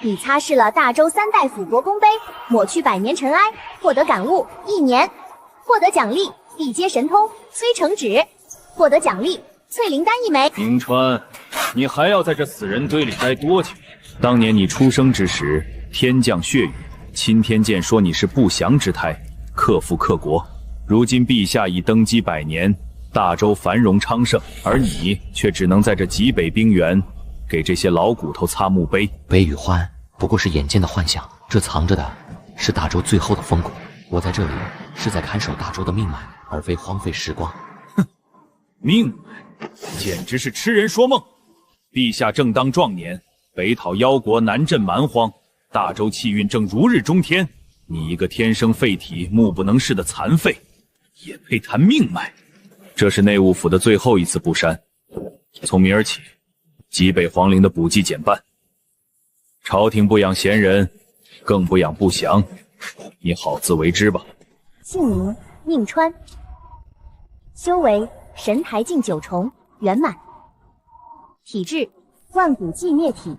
你擦拭了大周3代辅国功碑，抹去百年尘埃，获得感悟1年，获得奖励地阶神通催成纸，获得奖励淬灵丹1枚。明川，你还要在这死人堆里待多久？当年你出生之时，天降血雨，钦天剑说你是不祥之胎，克父克国。如今陛下已登基100年，大周繁荣昌盛，而你却只能在这极北冰原给这些老骨头擦墓碑。悲与欢不过是眼见的幻想，这藏着的是大周最后的风骨。我在这里是在看守大周的命脉，而非荒废时光。哼，命脉，简直是痴人说梦。陛下正当壮年，北讨妖国，南镇蛮荒，大周气运正如日中天。你一个天生废体、目不能视的残废，也配谈命脉？这是内务府的最后一次布衫，从明儿起，极北皇陵的补给减半。朝廷不养闲人，更不养不祥，你好自为之吧。姓名：宁川，修为神台境9重圆满，体质万古寂灭体，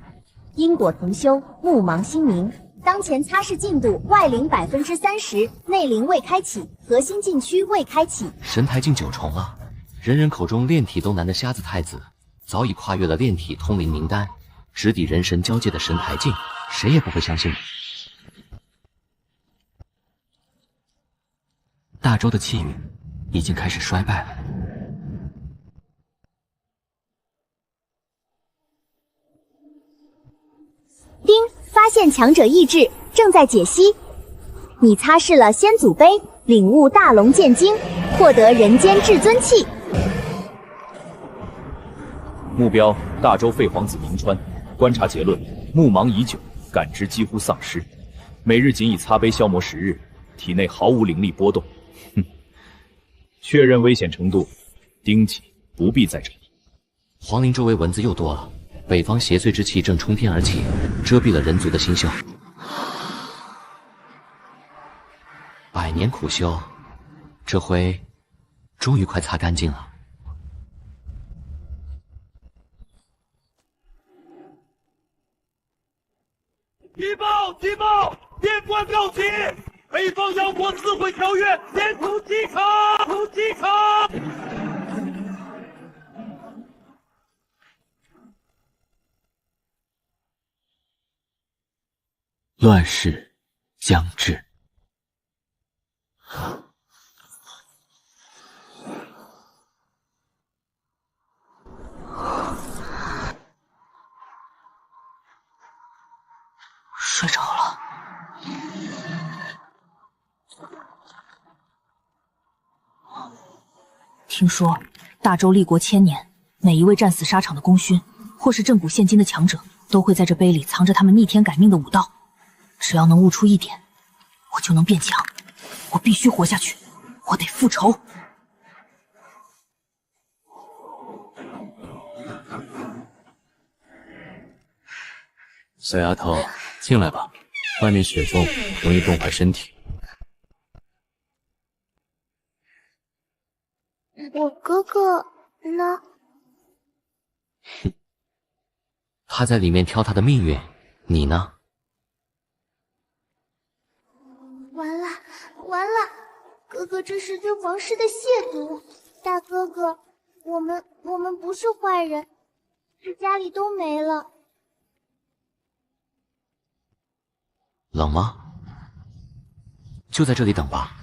因果同修目盲心明。当前擦拭进度外灵30%，内灵未开启，核心禁区未开启。神台境9重啊！人人口中炼体都难的瞎子太子，早已跨越了炼体通灵名单，直抵人神交界的神台境，谁也不会相信你。大周的气运已经开始衰败了。丁，发现强者意志，正在解析。你擦拭了先祖碑，领悟大龙剑经，获得人间至尊器。目标：大周废皇子明川。观察结论：目盲已久，感知几乎丧失。每日仅以擦碑消磨10日，体内毫无灵力波动。哼，确认危险程度，丁级不必在这里。皇陵周围蚊子又多了。北方邪祟之气正冲天而起，遮蔽了人族的星宿。100年苦修，这回终于快擦干净了。提报！提报！电官告急！北方妖国自毁条约，连同机场！机场！乱世将至。睡着了。听说大周立国1000年，每一位战死沙场的功勋，或是镇古现今的强者，都会在这碑里藏着他们逆天改命的武道。只要能悟出1点，我就能变强。我必须活下去，我得复仇。小丫头，进来吧，外面雪重，容易冻坏身体。我哥哥呢？哼，他在里面挑他的命运，你呢？完了，哥哥这是对皇室的亵渎。大哥哥，我们不是坏人，这家里都没了。冷吗？就在这里等吧，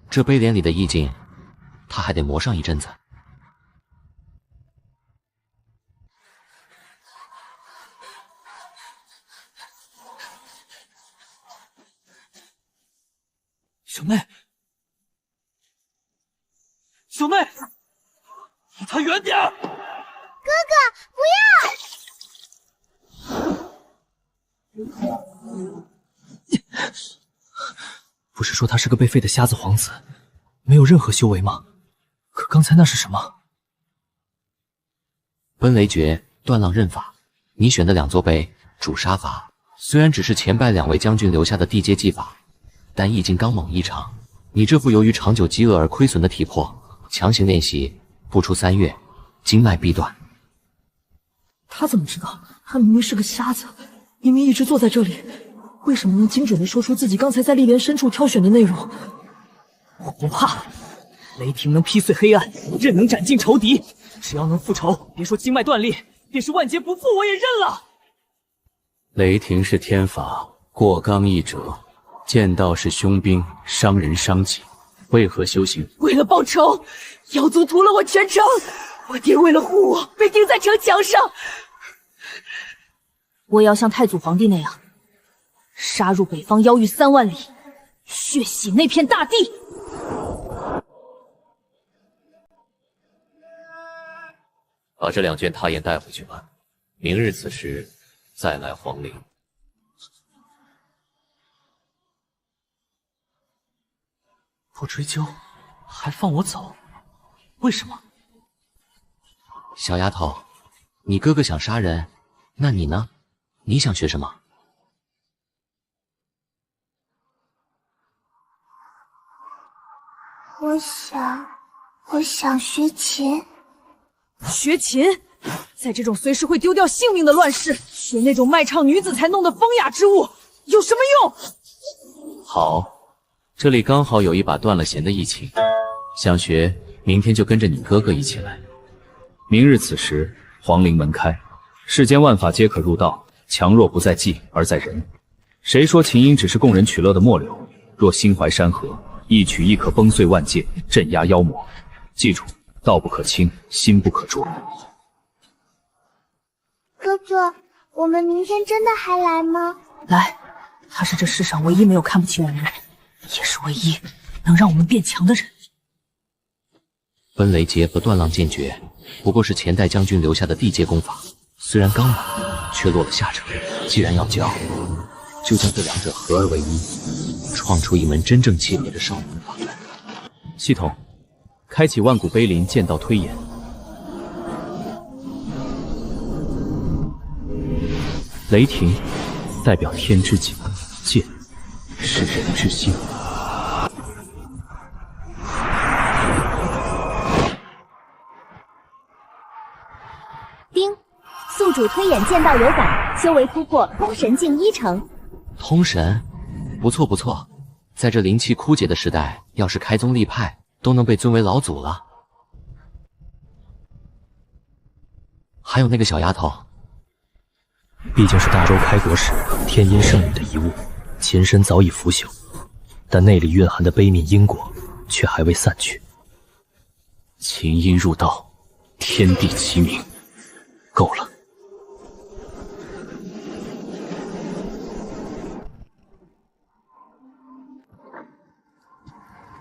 这碑帘里的意境，他还得磨上一阵子。小妹，小妹，离他远点！哥哥，不要！不是说他是个被废的瞎子皇子，没有任何修为吗？可刚才那是什么？奔雷诀、断浪刃法，你选的2座碑主杀法，虽然只是前败2位将军留下的地阶技法，但意境刚猛异常。你这副由于长久饥饿而亏损的体魄，强行练习，不出3月，经脉必断。他怎么知道？他明明是个瞎子，明明一直坐在这里，为什么能精准地说出自己刚才在历莲深处挑选的内容？我不怕，雷霆能劈碎黑暗，刃能斩尽仇敌，只要能复仇，别说经脉断裂，便是万劫不复我也认了。雷霆是天法，过刚易折；剑道是凶兵，伤人伤己。为何修行？为了报仇，妖族屠了我全城，我爹为了护我，被钉在城墙上。我也要像太祖皇帝那样，杀入北方妖域3万里，血洗那片大地。把这2卷踏眼带回去吧，明日此时再来皇陵。不追究，还放我走？为什么？小丫头，你哥哥想杀人，那你呢？你想学什么？我想学琴。学琴？在这种随时会丢掉性命的乱世，学那种卖唱女子才弄的风雅之物，有什么用？好。这里刚好有一把断了弦的义琴，想学，明天就跟着你哥哥一起来。明日此时，皇陵门开，世间万法皆可入道，强弱不在技而在人。谁说琴音只是供人取乐的末流？若心怀山河，一曲亦可崩碎万界，镇压妖魔。记住，道不可轻，心不可浊。哥哥，我们明天真的还来吗？来，他是这世上唯一没有看不起我们的人，也是唯一能让我们变强的人。奔雷劫和断浪剑诀不过是前代将军留下的地阶功法，虽然刚猛，却落了下乘。既然要教，就将这2者合而为一，创出一门真正契合的少林法。系统，开启万古碑林剑道推演。雷霆代表天之境，剑是人之心。丁，宿主推演剑道有感，修为突破通神境1成。通神，不错不错，在这灵气枯竭的时代，要是开宗立派，都能被尊为老祖了。还有那个小丫头，毕竟是大周开国时天阴圣女的遗物，琴身早已腐朽，但内里蕴含的悲悯因果却还未散去。琴音入道，天地齐鸣，够了。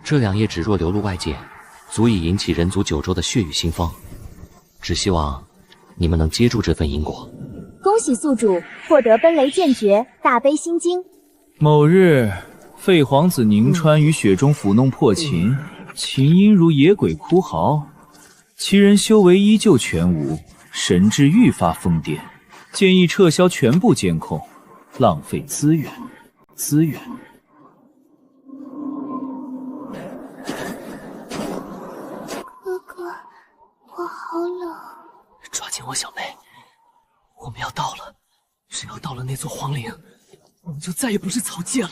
这2页纸若流入外界，足以引起人族9州的血雨腥风。只希望你们能接住这份因果。恭喜宿主获得奔雷剑诀大悲心经。某日，废皇子宁川于雪中抚弄破琴，琴音如野鬼哭嚎，其人修为依旧全无，神智愈发疯癫。建议撤销全部监控，浪费资源。哥哥，我好冷。抓紧我小妹，我们要到了，只要到了那座皇陵，我们就再也不是草芥了。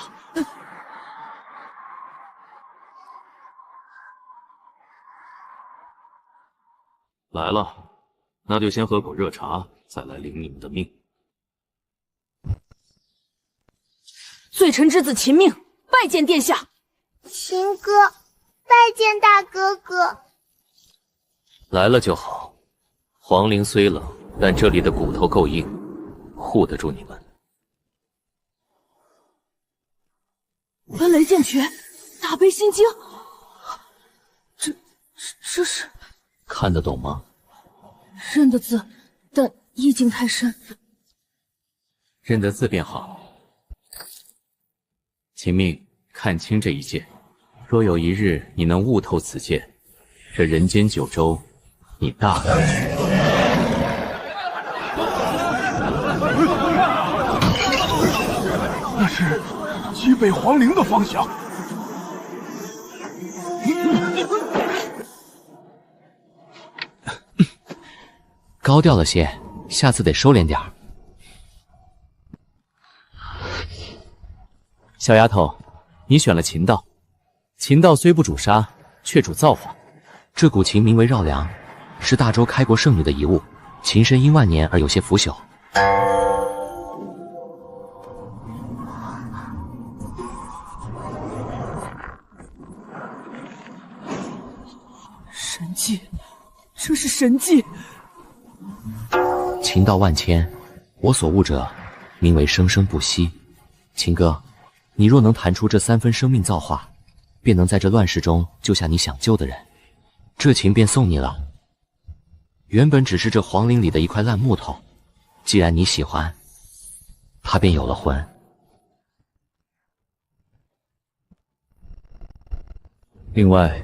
来了，那就先喝口热茶，再来领你们的命。罪臣之子秦命，拜见殿下。秦哥，拜见大哥哥。来了就好。皇陵虽冷，但这里的骨头够硬，护得住你们。奔雷剑诀，大悲心经，这是看得懂吗？认的字，但意境太深。认得字便好。秦命，看清这一剑，若有一日你能悟透此剑，这人间9州，你大可取。那是西北皇陵的方向。高调了些，下次得收敛点儿。小丫头，你选了秦道。秦道虽不主杀，却主造化。这股琴名为绕梁，是大周开国圣女的遗物，琴身因万年而有些腐朽。神迹，这是神迹！琴道万千，我所悟者，名为生生不息。秦哥，你若能弹出这3分生命造化，便能在这乱世中救下你想救的人。这琴便送你了。原本只是这皇陵里的一块烂木头，既然你喜欢，它便有了魂。另外，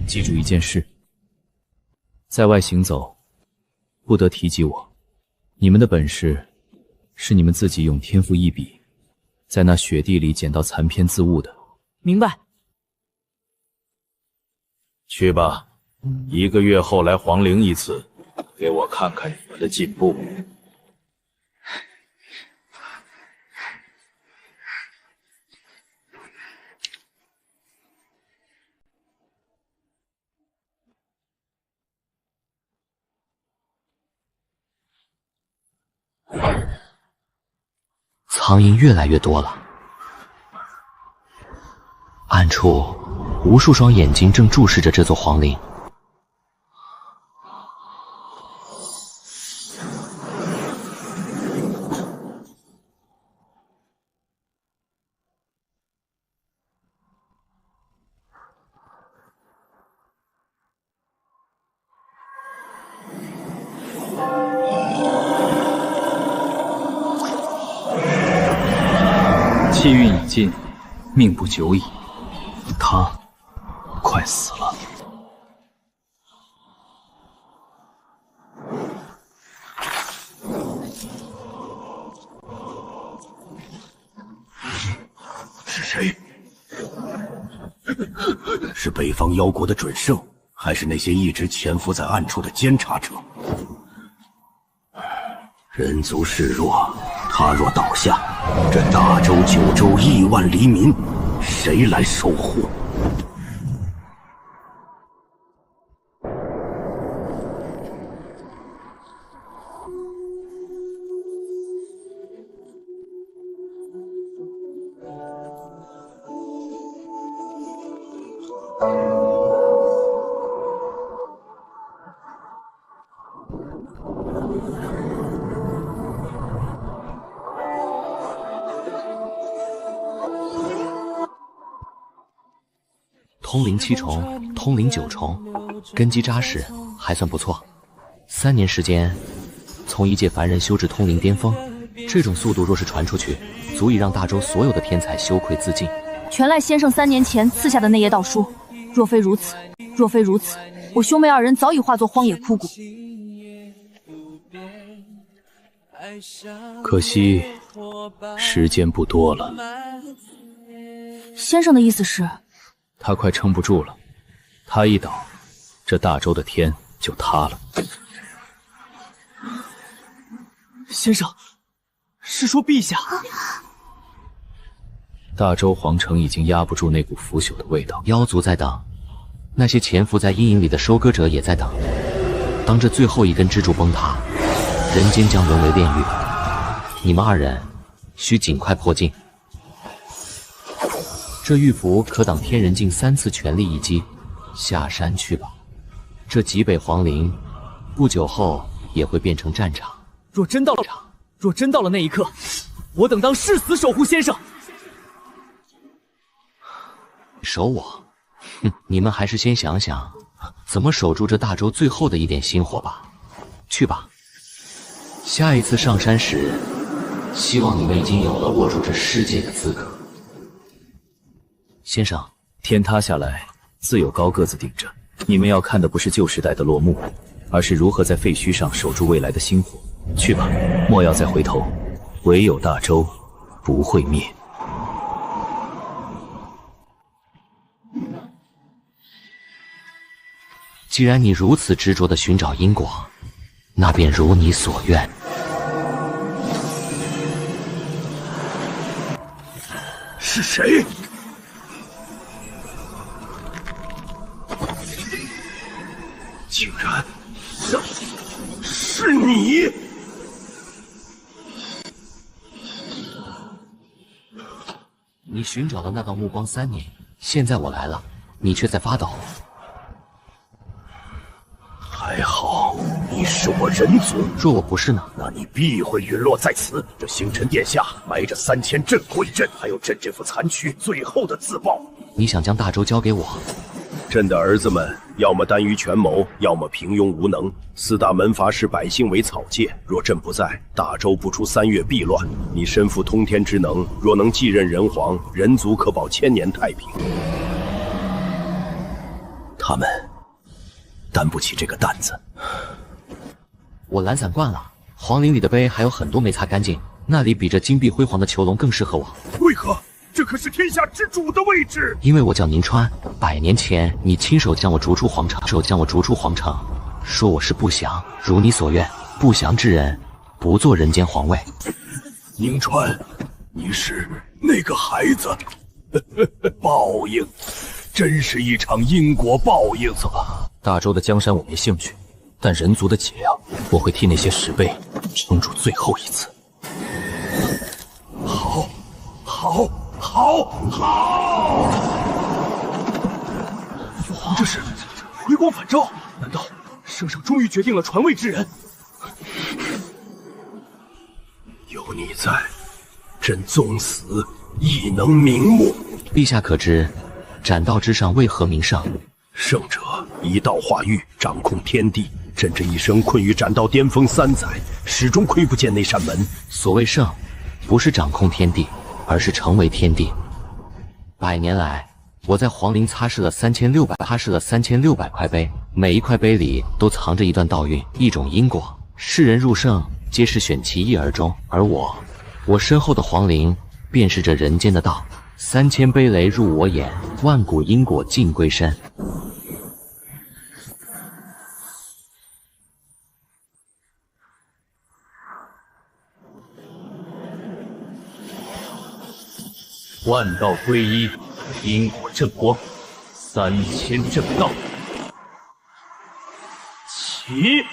记住一件事：在外行走，不得提及我。你们的本事，是你们自己用天赋异笔，在那雪地里捡到残篇自悟的。明白。去吧，1个月后来皇陵一次，给我看看你们的进步。苍蝇越来越多了，暗处无数双眼睛正注视着这座皇陵。气运已尽，命不久矣。他快死了。是谁？是北方妖国的准圣，还是那些一直潜伏在暗处的监察者？人族势弱，他若倒下，这大周9州亿万黎民，谁来守护？通灵7重，通灵9重，根基扎实，还算不错。3年时间，从一介凡人修至通灵巅峰，这种速度若是传出去，足以让大周所有的天才羞愧自尽。全赖先生3年前赐下的那页道书，若非如此，我兄妹2人早已化作荒野枯骨。可惜时间不多了。先生的意思是？他快撑不住了，他一倒，这大周的天就塌了。先生，是说陛下？大周皇城已经压不住那股腐朽的味道，妖族在等，那些潜伏在阴影里的收割者也在等。当这最后一根支柱崩塌，人间将沦为炼狱。你们2人需尽快破境。这玉符可挡天人境3次全力一击，下山去吧。这极北皇陵，不久后也会变成战场。若真到了那一刻，我等当誓死守护先生。守我？哼，你们还是先想想怎么守住这大周最后的一点薪火吧。去吧，下一次上山时，希望你们已经有了握住这世界的资格。先生，天塌下来，自有高个子顶着。你们要看的不是旧时代的落幕，而是如何在废墟上守住未来的星火。去吧，莫要再回头，唯有大周不会灭。既然你如此执着地寻找因果，那便如你所愿。是谁？竟然是你！你寻找的那道目光3年，现在我来了，你却在发抖。还好你是我人族，若我不是呢？那你必会陨落在此。这星辰殿下埋着3000镇鬼阵，还有朕这副残躯最后的自爆。你想将大周交给我？朕的儿子们要么耽于权谋，要么平庸无能。4大门阀视百姓为草芥，若朕不在，大周不出3月必乱。你身负通天之能，若能继任人皇，人族可保1000年太平。他们担不起这个担子。我懒散惯了，皇陵里的碑还有很多没擦干净，那里比这金碧辉煌的囚笼更适合我。为何？这可是天下之主的位置。因为我叫宁川，100年前你亲手将我逐出皇城，说我是不祥，如你所愿，不祥之人不做人间皇位。宁川，你是那个孩子，报应，真是一场因果报应。走吧，大周的江山我没兴趣，但人族的脊梁，我会替那些石碑撑住最后一次。好！父皇这是回光返照，难道圣上终于决定了传位之人？有你在，朕纵死亦能瞑目。陛下可知，斩道之上为何名圣？圣者一道化育，掌控天地。朕这一生困于斩道巅峰3载，始终窥不见那扇门。所谓圣，不是掌控天地，而是成为天地。100年来，我在皇陵擦拭了3600块碑，每一块碑里都藏着一段道运，一种因果。世人入圣，皆是选其一而终，而我身后的皇陵，便是这人间的道。3000碑雷入我眼，万古因果尽归身。万道归一，因果正光，3000正道。起！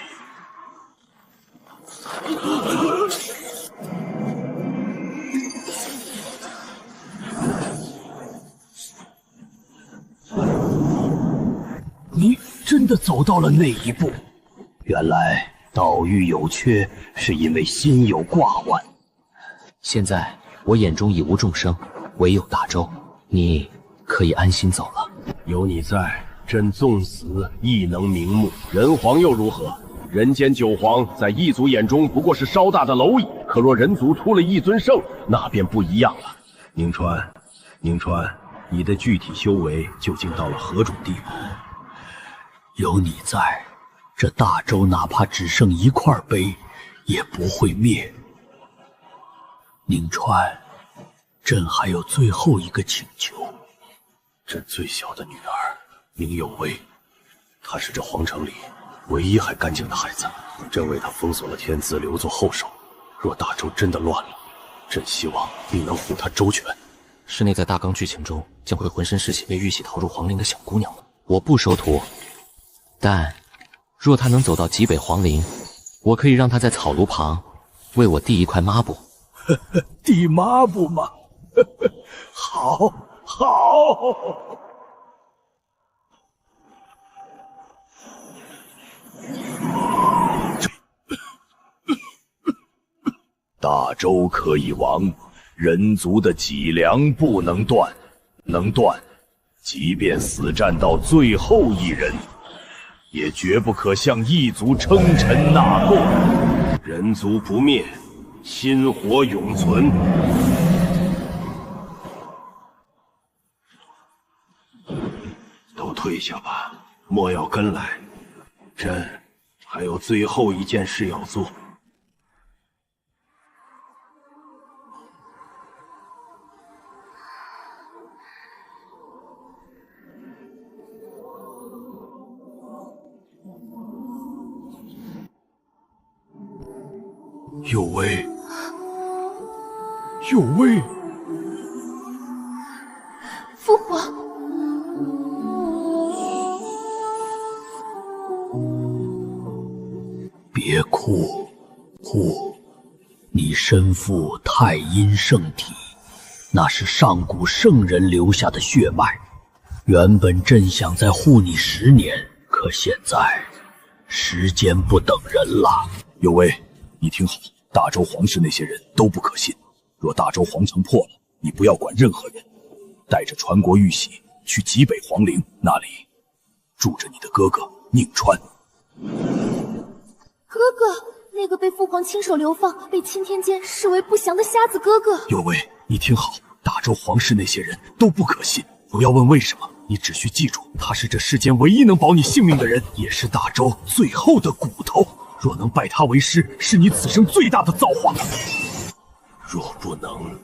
你真的走到了那一步。原来道域有缺，是因为心有挂患。现在我眼中已无众生，唯有大周，你可以安心走了。有你在，朕纵死亦能瞑目。人皇又如何？人间九皇在异族眼中不过是稍大的蝼蚁，可若人族出了一尊圣，那便不一样了。宁川，你的具体修为究竟到了何种地步？有你在，这大周哪怕只剩一块碑，也不会灭。宁川，朕还有最后一个请求。朕最小的女儿宁有为，她是这皇城里唯一还干净的孩子，朕为她封锁了天资，留作后手。若大周真的乱了，朕希望你能护她周全。是那在大纲剧情中将会浑身是血被玉玺逃入皇陵的小姑娘吗？我不收徒，但若她能走到极北皇陵，我可以让她在草庐旁为我递一块抹布。递抹布吗？好。大周可以亡，人族的脊梁不能断，能断，即便死战到最后一人，也绝不可向异族称臣纳贡。人族不灭，薪火永存。都退下吧，莫要跟来。朕还有最后一件事要做。有为，父皇，别哭，你身负太阴圣体，那是上古圣人留下的血脉。原本朕想再护你10年，可现在时间不等人了。有为，你听好，大周皇室那些人都不可信。若大周皇城破了，你不要管任何人，带着传国玉玺去极北皇陵，那里住着你的哥哥宁川。哥哥，那个被父皇亲手流放、被钦天监视为不祥的瞎子哥哥。有为，你听好，大周皇室那些人都不可信，不要问为什么，你只需记住，他是这世间唯一能保你性命的人，也是大周最后的骨头。若能拜他为师，是你此生最大的造化。若不能，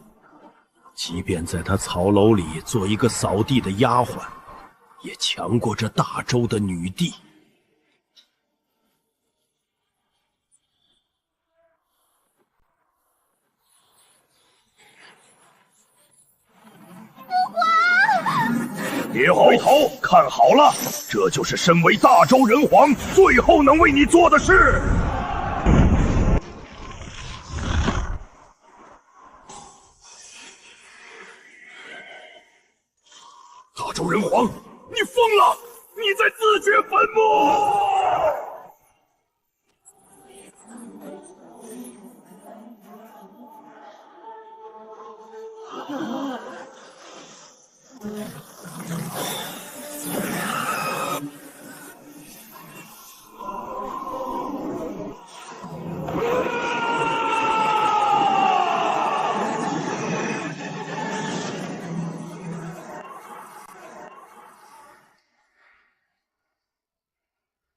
即便在他曹楼里做一个扫地的丫鬟，也强过这大周的女帝。别回头，看好了，这就是身为大周人皇最后能为你做的事。大周人皇，你疯了！你在自掘坟墓！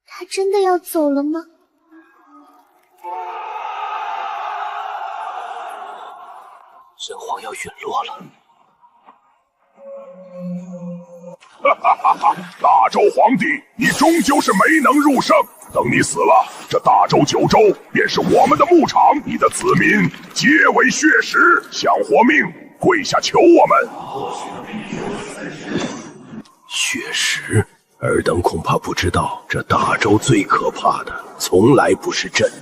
他真的要走了吗？人皇要陨落了。大周皇帝，你终究是没能入圣。等你死了，这大周9州便是我们的牧场，你的子民皆为血食，想活命，跪下求我们。血食？尔等恐怕不知道，这大周最可怕的，从来不是朕。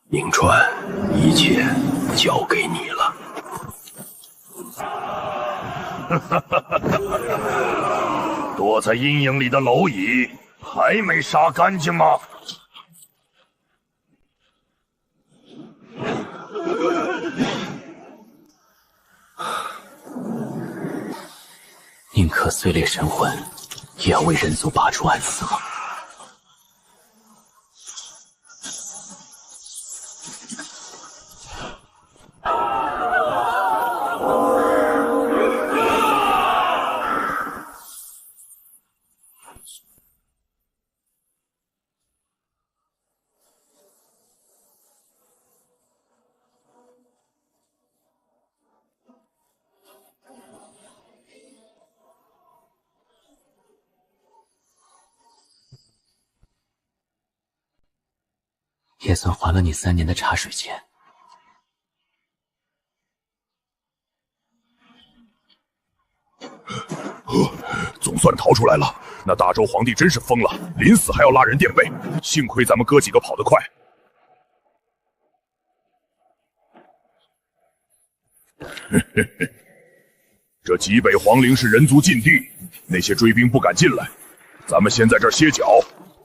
宁川，一切交给你了。躲在阴影里的蝼蚁还没杀干净吗？宁可碎裂神魂，也要为人族拔出暗丝吗？也算还了你3年的茶水钱。总算逃出来了。那大周皇帝真是疯了，临死还要拉人垫背。幸亏咱们哥几个跑得快。这极北皇陵是人族禁地，那些追兵不敢进来。咱们先在这儿歇脚，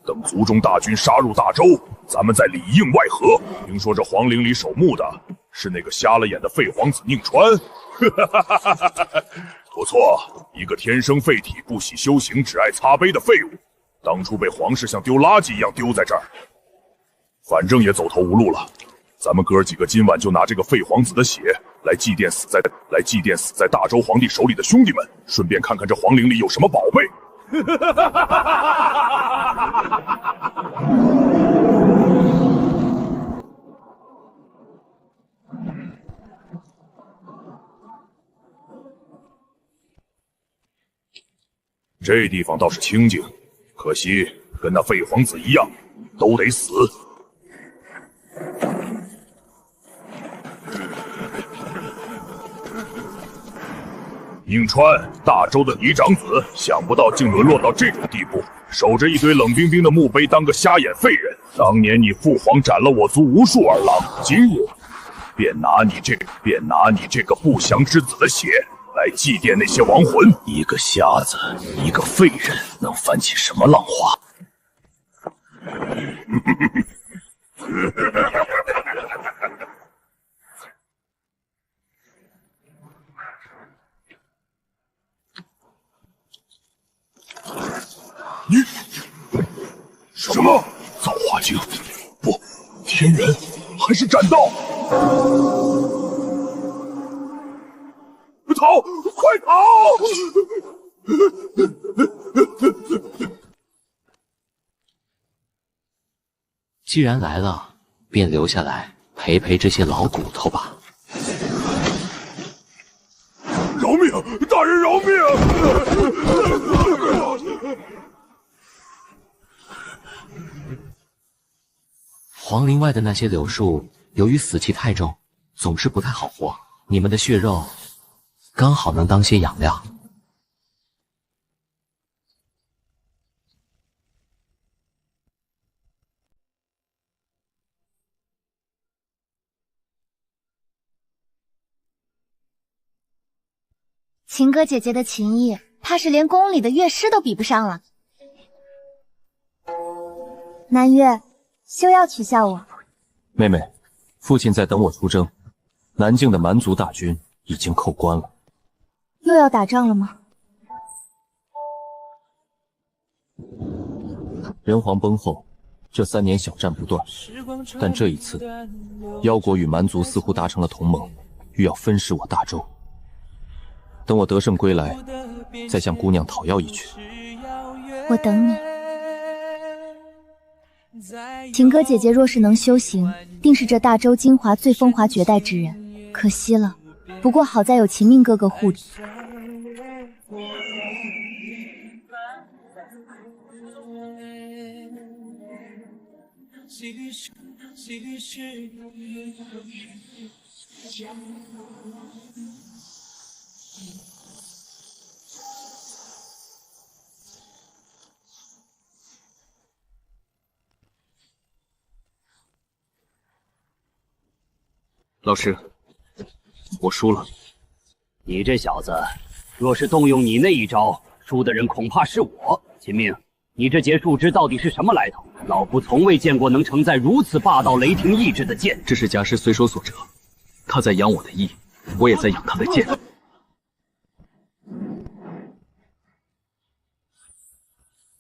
等族中大军杀入大周，咱们再里应外合。听说这皇陵里守墓的是那个瞎了眼的废皇子宁川，不错，一个天生废体、不喜修行、只爱擦杯的废物，当初被皇室像丢垃圾一样丢在这儿，反正也走投无路了。咱们哥几个今晚就拿这个废皇子的血来祭奠死在大周皇帝手里的兄弟们，顺便看看这皇陵里有什么宝贝。这地方倒是清静，可惜跟那废皇子一样，都得死。颍川，大周的嫡长子，想不到竟沦落到这种地步，守着一堆冷冰冰的墓碑，当个瞎眼废人。当年你父皇斩了我族无数儿郎，今日便拿你这个不祥之子的血来祭奠那些亡魂。一个瞎子，一个废人，能翻起什么浪花？你什么造化境？不，天元还是斩道？逃！快逃！既然来了，便留下来陪陪这些老骨头吧。饶命！大人饶命！皇陵外的那些柳树，由于死气太重，总是不太好活。你们的血肉刚好能当些养料。秦歌姐姐的琴艺，怕是连宫里的乐师都比不上了。南岳，休要取笑我。妹妹，父亲在等我出征，南境的蛮族大军已经扣关了。又要打仗了吗？人皇崩后，这3年小战不断，但这一次，妖国与蛮族似乎达成了同盟，欲要分食我大周。等我得胜归来，再向姑娘讨要一曲。我等你。秦歌姐姐若是能修行，定是这大周精华最风华绝代之人。可惜了，不过好在有秦命哥哥护着。老师，我输了。你这小子，若是动用你那一招，输的人恐怕是我。秦明，你这截树枝到底是什么来头？老夫从未见过能承载如此霸道雷霆意志的剑。这是家师随手所折，他在养我的意，我也在养他的剑。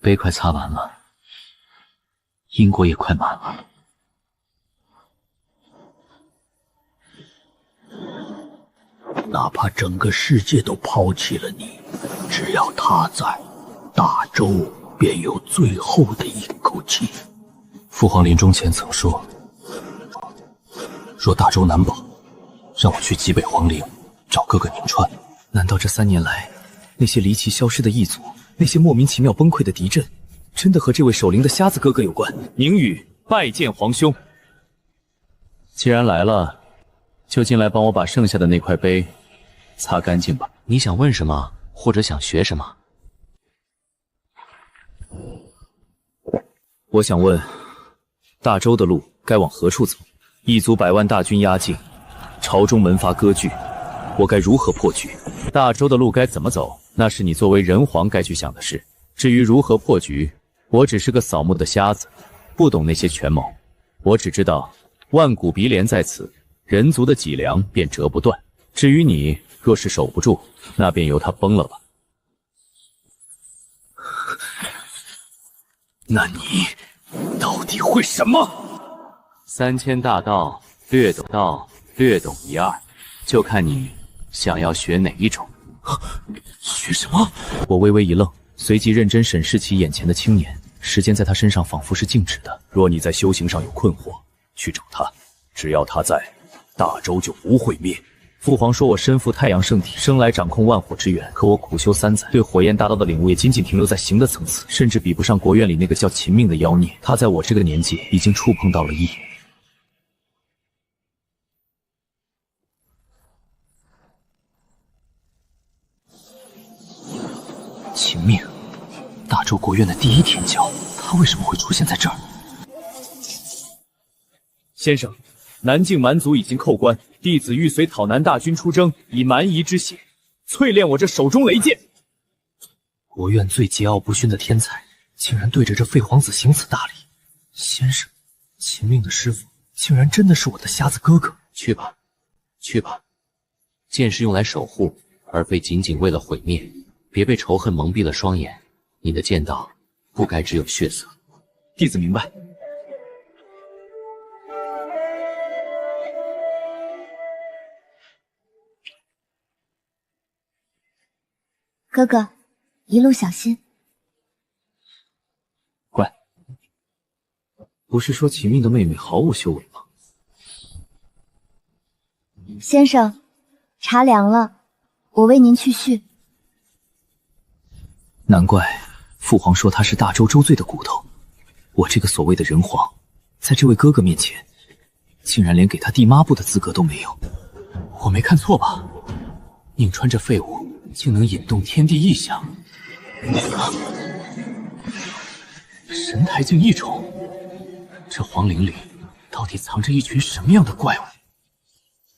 杯快擦完了，因果也快满了。哪怕整个世界都抛弃了你，只要他在，大周便有最后的一口气。父皇临终前曾说，若大周难保，让我去极北皇陵找哥哥宁川。难道这3年来，那些离奇消失的异族，那些莫名其妙崩溃的敌阵，真的和这位守灵的瞎子哥哥有关？宁宇拜见皇兄。既然来了，就进来帮我把剩下的那块碑擦干净吧。你想问什么，或者想学什么？我想问，大周的路该往何处走？异族100万大军压境，朝中门阀割据，我该如何破局？大周的路该怎么走，那是你作为人皇该去想的事。至于如何破局，我只是个扫墓的瞎子，不懂那些权谋。我只知道万古鼻连在此，人族的脊梁便折不断。至于你若是守不住，那便由他崩了吧。那你到底会什么？3000大道，略懂道，略懂一二，就看你想要学哪一种。学什么？我微微一愣，随即认真审视起眼前的青年。时间在他身上仿佛是静止的。若你在修行上有困惑，去找他，只要他在，大周就不会灭。父皇说我身负太阳圣体，生来掌控万火之源，可我苦修3载，对火焰大道的领悟也仅仅停留在形的层次，甚至比不上国院里那个叫秦命的妖孽。他在我这个年纪已经触碰到了意。秦命，大周国院的第一天骄，他为什么会出现在这儿？先生，南境蛮族已经扣关，弟子欲随讨南大军出征，以蛮夷之血淬炼我这手中雷剑。国院最桀骜不驯的天才，竟然对着这废皇子行此大礼。先生，秦命的师傅竟然真的是我的瞎子哥哥。去吧，去吧。剑是用来守护，而非仅仅为了毁灭。别被仇恨蒙蔽了双眼。你的剑道不该只有血色。弟子明白。哥哥，一路小心。乖。不是说秦命的妹妹毫无修为吗？先生，茶凉了，我为您去续。难怪父皇说他是大周周罪的骨头，我这个所谓的人皇，在这位哥哥面前，竟然连给他递抹布的资格都没有。我没看错吧？宁川这废物竟能引动天地异象，神台境异宠，这皇陵里到底藏着一群什么样的怪物？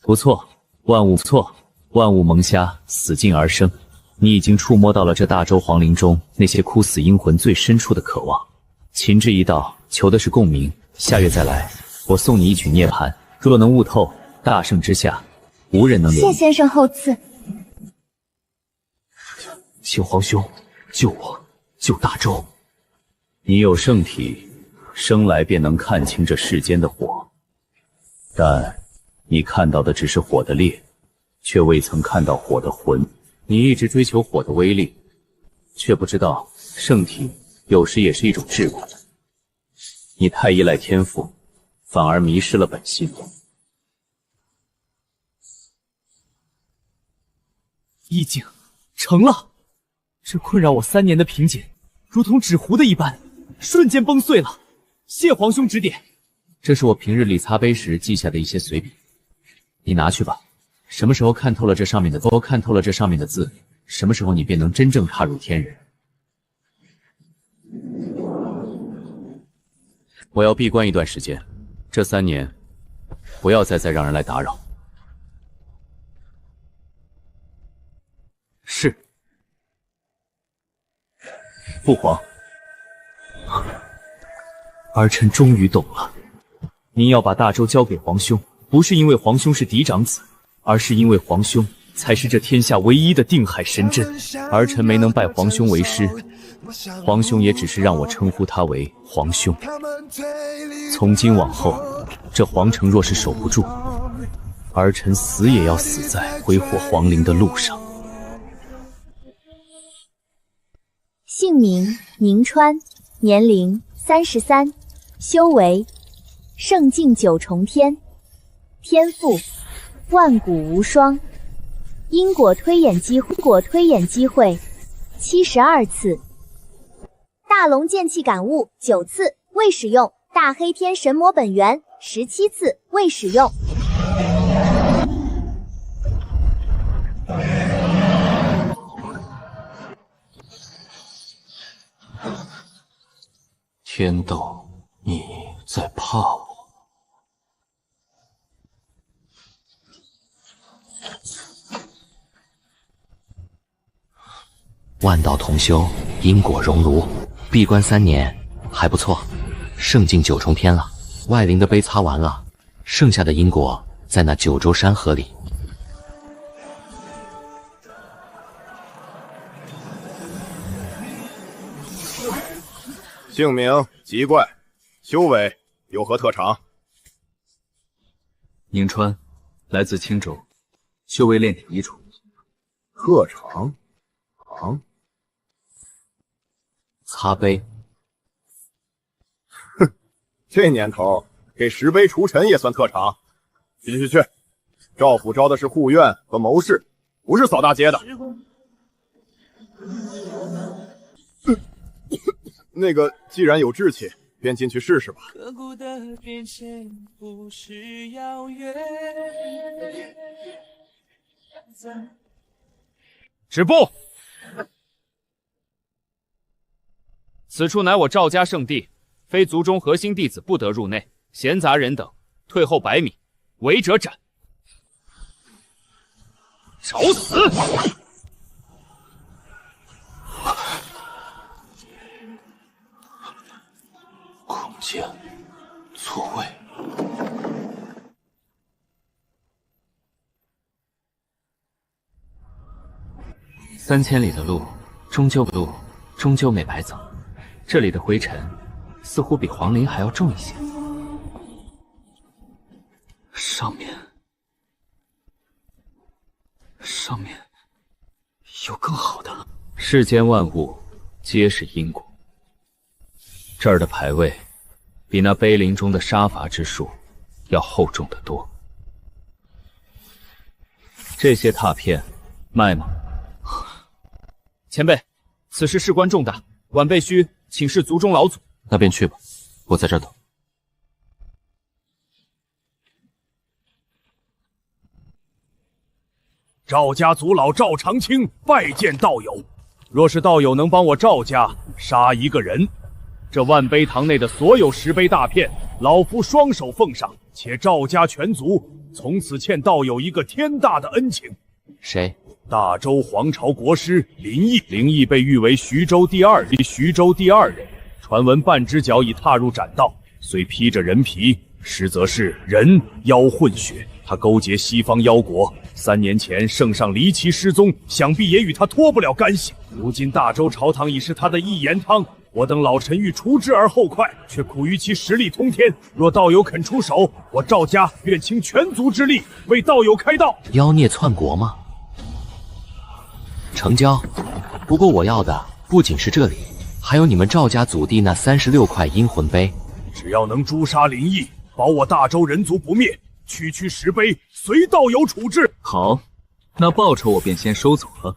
不错，万物不错，万物萌芽，死尽而生。你已经触摸到了这大周皇陵中那些枯死阴魂最深处的渴望。情之一道，求的是共鸣。下月再来，我送你一曲涅槃。若能悟透，大圣之下，无人能留。谢先生厚赐。求皇兄救我，救大周。你有圣体，生来便能看清这世间的火，但你看到的只是火的烈，却未曾看到火的魂。你一直追求火的威力，却不知道圣体有时也是一种桎梏。你太依赖天赋，反而迷失了本心。意境成了，这困扰我3年的瓶颈，如同纸糊的一般，瞬间崩碎了。谢皇兄指点。这是我平日里擦杯时记下的一些随笔，你拿去吧。什么时候看透了这上面的字，什么时候你便能真正踏入天人。我要闭关一段时间，这3年不要再让人来打扰。是。父皇，儿臣终于懂了，您要把大周交给皇兄，不是因为皇兄是嫡长子，而是因为皇兄才是这天下唯一的定海神针。儿臣没能拜皇兄为师，皇兄也只是让我称呼他为皇兄。从今往后，这皇城若是守不住，儿臣死也要死在挥霍皇陵的路上。姓名宁川，年龄33，修为圣境9重天，天赋万古无双，因果推演机会72次，大龙剑气感悟9次未使用，大黑天神魔本源17次未使用。天斗，你在怕我？万道同修，因果熔炉，闭关3年，还不错。圣境9重天了，外灵的杯擦完了，剩下的因果在那9州山河里。姓名吉怪，修为有何特长？宁川，来自青州，修为炼体1重。特长？擦杯。哼，这年头给10杯除尘也算特长。去，赵府招的是护院和谋士，不是扫大街的。那个，既然有志气，便进去试试吧。止步！此处乃我赵家圣地，非族中核心弟子不得入内，闲杂人等退后100米，违者斩。找死！空间错位。3000里的路，终究没白走。这里的灰尘似乎比皇陵还要重一些。上面有更好的。世间万物皆是因果。这儿的牌位比那碑林中的杀伐之术要厚重得多。这些拓片卖吗？前辈，此事事关重大，晚辈需请示族中老祖。那便去吧，我在这儿等。赵家族老赵长青拜见道友。若是道友能帮我赵家杀一个人，这万碑堂内的所有石碑大片，老夫双手奉上。且赵家全族从此欠道友一个天大的恩情。谁？大周皇朝国师林毅。林毅被誉为徐州第二人，传闻半只脚已踏入斩道，虽披着人皮，实则是人妖混血。他勾结西方妖国，3年前圣上离奇失踪，想必也与他脱不了干系。如今大周朝堂已是他的一言汤，我等老臣欲除之而后快，却苦于其实力通天。若道友肯出手，我赵家愿倾全族之力为道友开道。妖孽篡国吗？成交。不过我要的不仅是这里，还有你们赵家祖地那36块阴魂碑。只要能诛杀林毅，保我大周人族不灭，区石碑随道友处置。好，那报酬我便先收走了。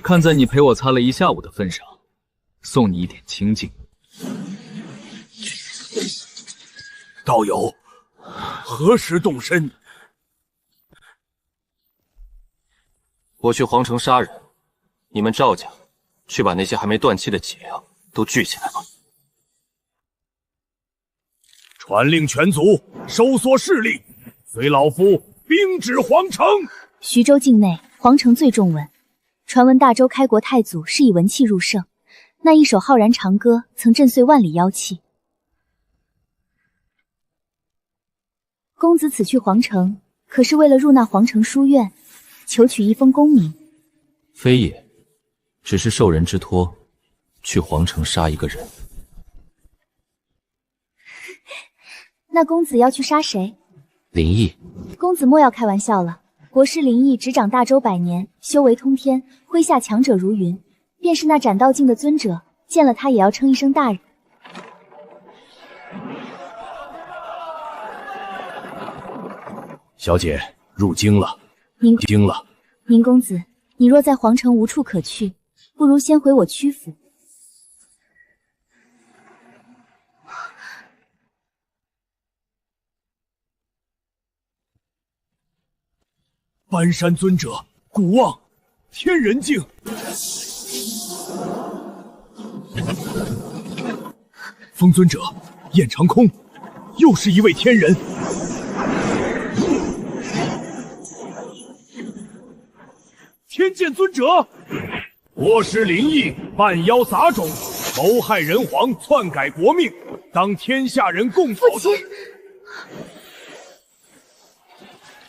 看在你陪我擦了一下午的份上，送你一点清净。道友，何时动身？我去皇城杀人，你们赵家去把那些还没断气的解都聚起来吧。传令全族收缩势力，随老夫兵指皇城。徐州境内，皇城最重文。传闻大周开国太祖是以文气入圣，那一首浩然长歌曾震碎万里妖气。公子此去皇城，可是为了入那皇城书院，求取一封功名？非也，只是受人之托，去皇城杀一个人。那公子要去杀谁？林毅。公子莫要开玩笑了。国师林毅执掌大周100年，修为通天，麾下强者如云，便是那斩道境的尊者，见了他也要称一声大人。小姐入京了。宁公子，你若在皇城无处可去，不如先回我曲府。搬山尊者，古望，天人境。风尊者，燕长空，又是一位天人。天剑尊者，国师林毅半妖杂种，谋害人皇，篡改国命，当天下人共讨论。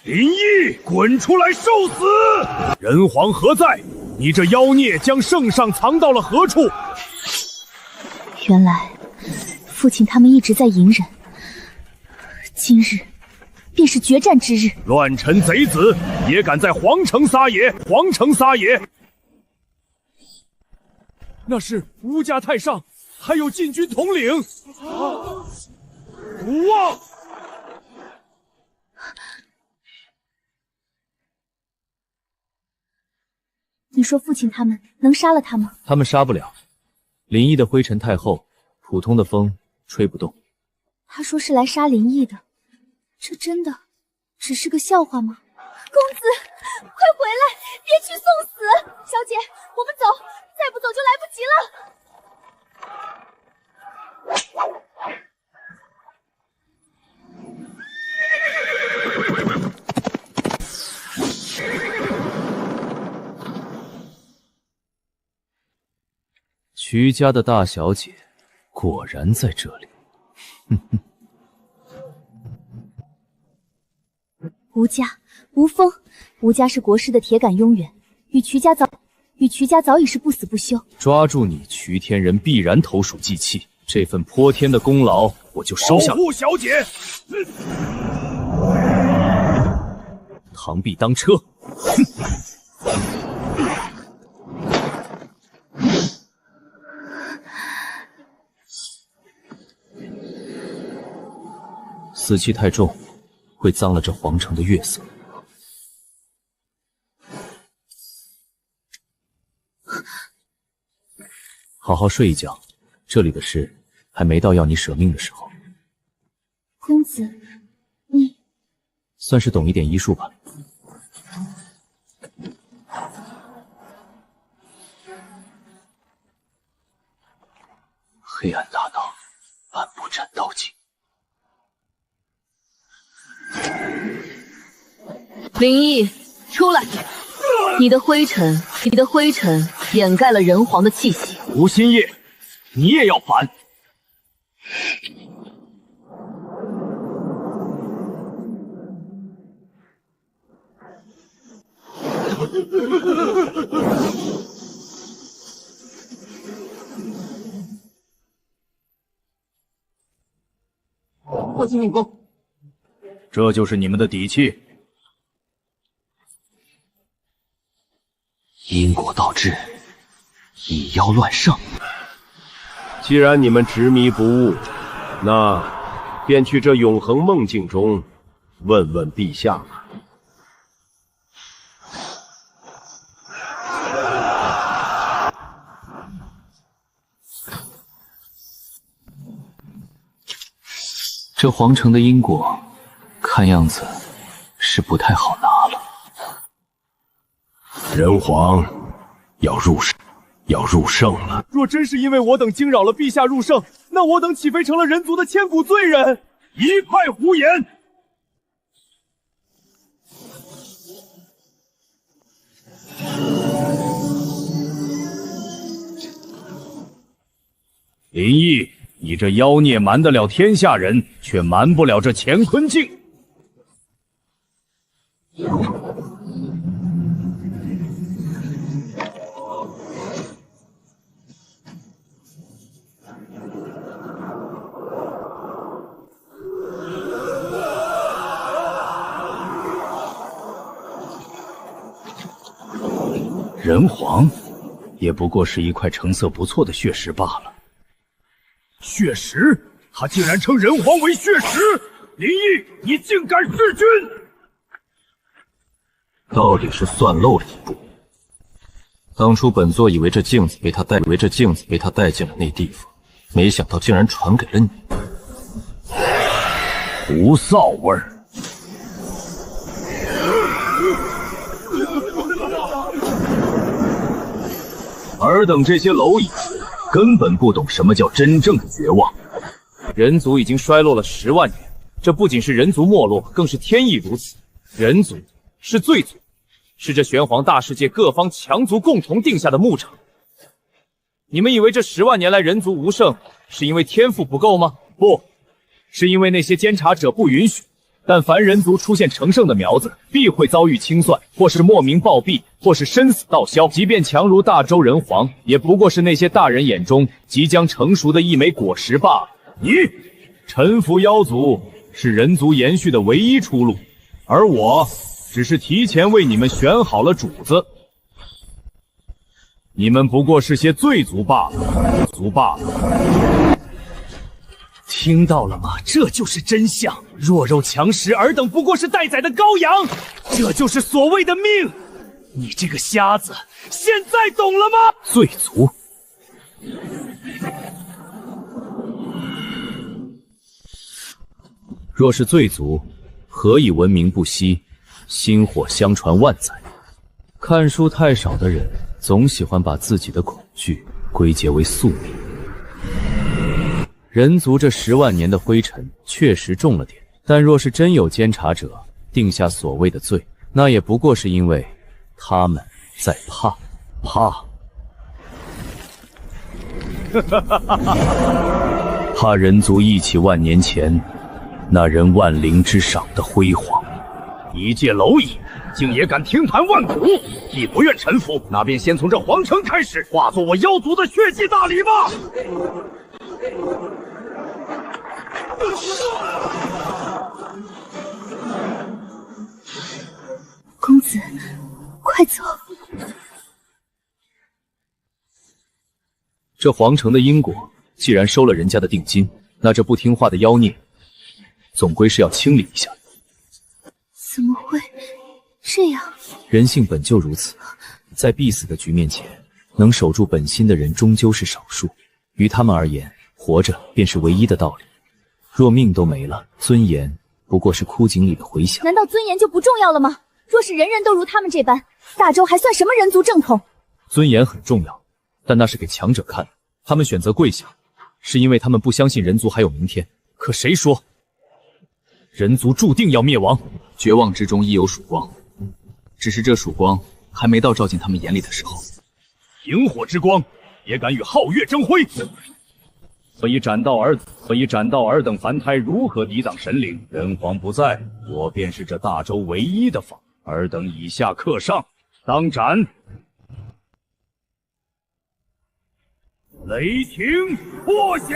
林毅，滚出来受死！人皇何在？你这妖孽将圣上藏到了何处？原来父亲他们一直在隐忍，今日便是决战之日。乱臣贼子也敢在皇城撒野！皇城撒野！那是吴家太上，还有禁军统领。古望。你说父亲他们能杀了他吗？他们杀不了。林毅的灰尘太厚，普通的风吹不动。他说是来杀林毅的，这真的只是个笑话吗？公子，快回来，别去送死！小姐，我们走，再不走就来不及了。徐家的大小姐果然在这里。吴家，吴峰，吴家是国师的铁杆拥趸，与瞿家早已是不死不休。抓住你，瞿天人必然投鼠忌器，这份泼天的功劳我就收下。保护小姐，螳臂当车。死气太重，会脏了这皇城的月色。好好睡一觉，这里的事还没到要你舍命的时候。公子，你算是懂一点医术吧。黑暗大道，暗不斩刀径。林毅，出来！你的灰尘掩盖了人皇的气息。吴新业，你也要反？破金命功，这就是你们的底气。因果倒置，以妖乱圣。既然你们执迷不悟，那便去这永恒梦境中问问陛下吧。这皇城的因果，看样子是不太好拿了。人皇要入圣了。若真是因为我等惊扰了陛下入圣，那我等岂非成了人族的千古罪人？一派胡言！林毅，你这妖孽瞒得了天下人，却瞒不了这乾坤镜。人皇也不过是一块成色不错的血石罢了。血石？他竟然称人皇为血石！林毅，你竟敢弑君！到底是算漏了一步。当初本座以为这镜子被他带进了那地方，没想到竟然传给了你。无臊味儿！尔等这些蝼蚁，根本不懂什么叫真正的绝望。人族已经衰落了10万年，这不仅是人族没落，更是天意如此。人族是罪族，是这玄黄大世界各方强族共同定下的牧场。你们以为这10万年来人族无圣，是因为天赋不够吗？不，是因为那些监察者不允许。但凡人族出现成圣的苗子，必会遭遇清算，或是莫名暴毙，或是身死道消。即便强如大周人皇，也不过是那些大人眼中即将成熟的一枚果实罢了。你臣服妖族是人族延续的唯一出路，而我只是提前为你们选好了主子。你们不过是些罪族罢了。听到了吗？这就是真相。弱肉强食，尔等不过是待宰的羔羊，这就是所谓的命。你这个瞎子，现在懂了吗？罪族，若是罪族，何以闻名不息，薪火相传万载。看书太少的人，总喜欢把自己的恐惧归结为宿命。人族这10万年的灰尘确实重了点，但若是真有监察者定下所谓的罪，那也不过是因为他们在怕。怕人族忆起万年前那人万灵之赏的辉煌。一介蝼蚁，竟也敢听谈万古，亦不愿臣服，那便先从这皇城开始，化作我妖族的血祭大礼吧。公子，快走！这皇城的因果，既然收了人家的定金，那这不听话的妖孽，总归是要清理一下。怎么会这样？人性本就如此，在必死的局面前，能守住本心的人终究是少数。于他们而言，活着便是唯一的道理。若命都没了，尊严不过是枯井里的回响。难道尊严就不重要了吗？若是人人都如他们这般，大周还算什么人族正统？尊严很重要，但那是给强者看的。他们选择跪下，是因为他们不相信人族还有明天。可谁说人族注定要灭亡？绝望之中亦有曙光，只是这曙光还没到照进他们眼里的时候。萤火之光也敢与皓月争辉？我以斩道尔等凡胎如何抵挡神灵？人皇不在，我便是这大周唯一的法。尔等以下克上，当斩！雷霆破晓！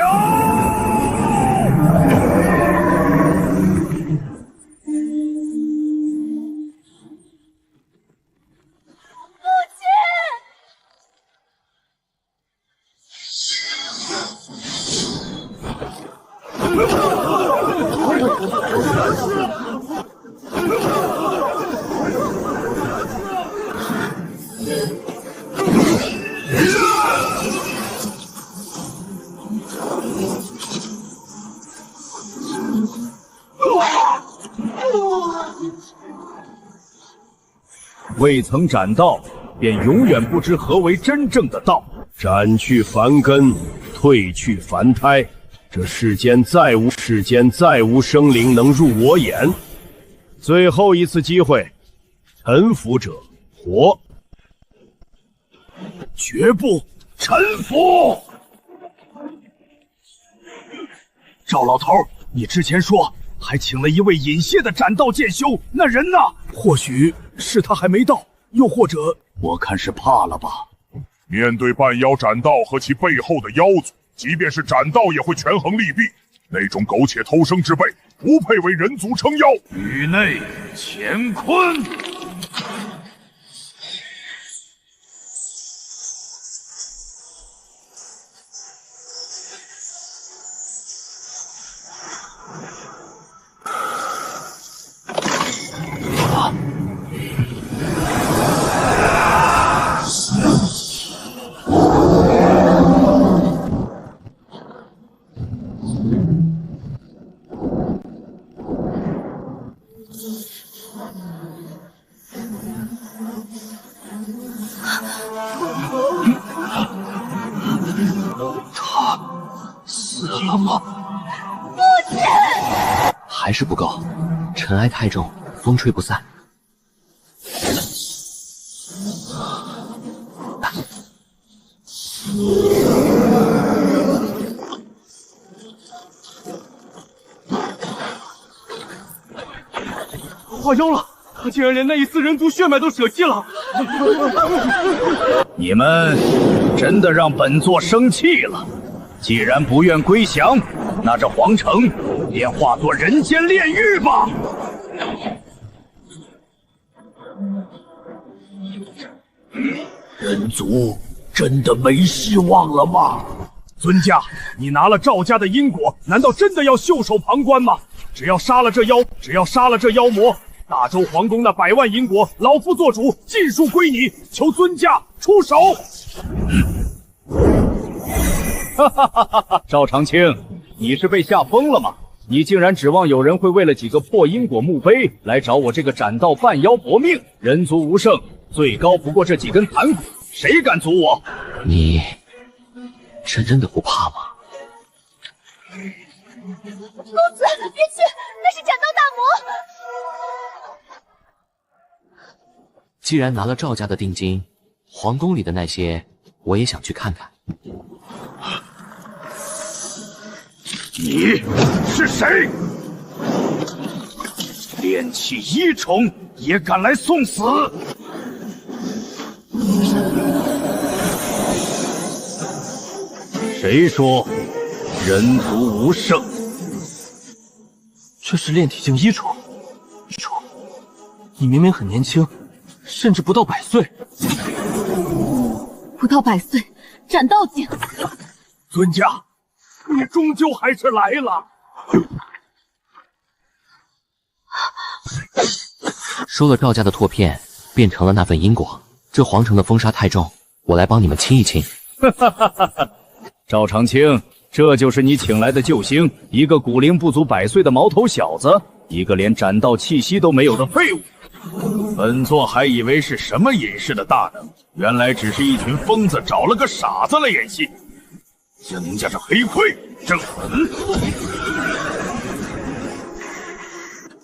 未曾斩道，便永远不知何为真正的道。斩去凡根，褪去凡胎，这世间再无生灵能入我眼。最后一次机会，臣服者活，绝不臣服。赵老头，你之前说还请了一位隐谢的斩道剑修，那人呢？或许是他还没到，又或者我看是怕了吧。面对半妖斩道和其背后的妖族，即便是斩道也会权衡利弊。那种苟且偷生之辈，不配为人族撑腰。宇内乾坤。死了吗？父亲，还是不够，尘埃太重，风吹不散。化妖了，他竟然连那一丝人族血脉都舍弃了。你们真的让本座生气了。既然不愿归降，那这皇城便化作人间炼狱吧。人族真的没希望了吗？尊家，你拿了赵家的因果，难道真的要袖手旁观吗？只要杀了这妖魔，大周皇宫那100万因果，老夫做主，尽数归你，求尊家出手。哈哈哈哈！赵长青，你是被吓疯了吗？你竟然指望有人会为了几个破因果墓碑来找我这个斩道半妖搏命？人族无圣，最高不过这几根盘骨，谁敢阻我？你真的不怕吗？公子，别去，那是斩道大魔。既然拿了赵家的定金，皇宫里的那些我也想去看看。你是谁？炼气一宠也敢来送死？谁说人族无圣？这是炼体境一宠。你明明很年轻，甚至不到100岁。不到100岁，斩道境。尊家，你终究还是来了。收了赵家的拓片，变成了那份因果。这皇城的风沙太重，我来帮你们清一清。赵长青，这就是你请来的救星，一个骨龄不足100岁的毛头小子，一个连斩道气息都没有的废物。本座还以为是什么隐世的大能，原来只是一群疯子找了个傻子来演戏。人家是黑愧，正狠！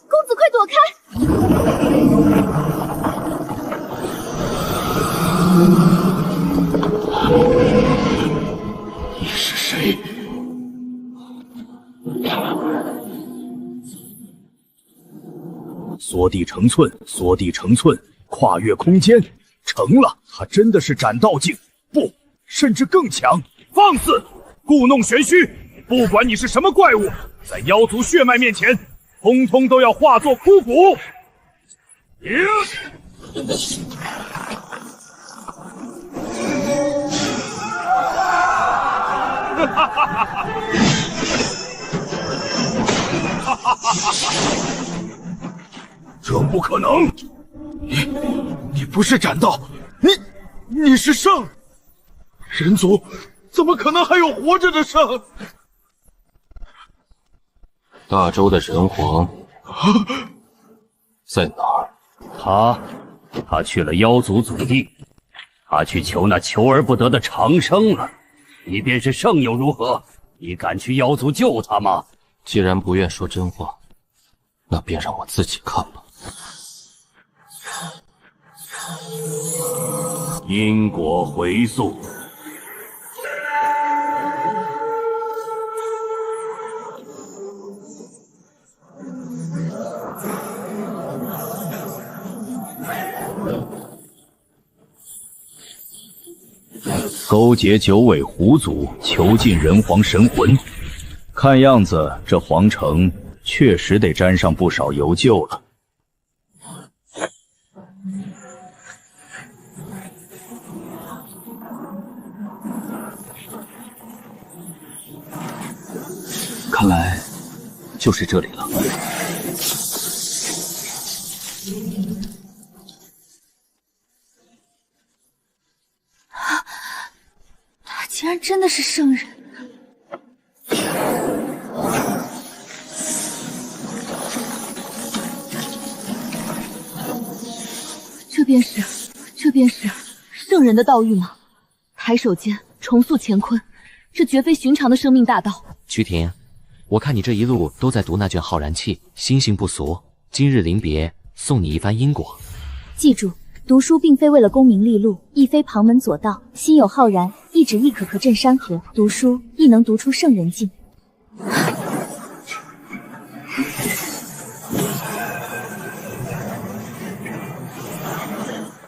公子快躲开！你是谁？缩地成寸，缩地成寸，跨越空间，成了！他真的是斩道境，不，甚至更强！放肆，故弄玄虚！不管你是什么怪物，在妖族血脉面前，通通都要化作枯骨！哈哈哈哈！哈哈哈哈！这不可能！你不是斩道，你是圣！人族怎么可能还有活着的圣？大周的人皇在哪儿？他去了妖族祖地，他去求那求而不得的长生了。你便是圣又如何？你敢去妖族救他吗？既然不愿说真话，那便让我自己看吧。因果回溯。勾结九尾狐族，囚禁人皇神魂。看样子，这皇城确实得沾上不少油旧了。看来就是这里了。他竟然真的是圣人！这便是圣人的道域吗？抬手间重塑乾坤，这绝非寻常的生命大道。曲婷，我看你这一路都在读那卷浩然气，心性不俗。今日临别，送你一番因果。记住，读书并非为了功名利禄，亦非旁门左道，心有浩然，一指亦可镇山河。读书亦能读出圣人境。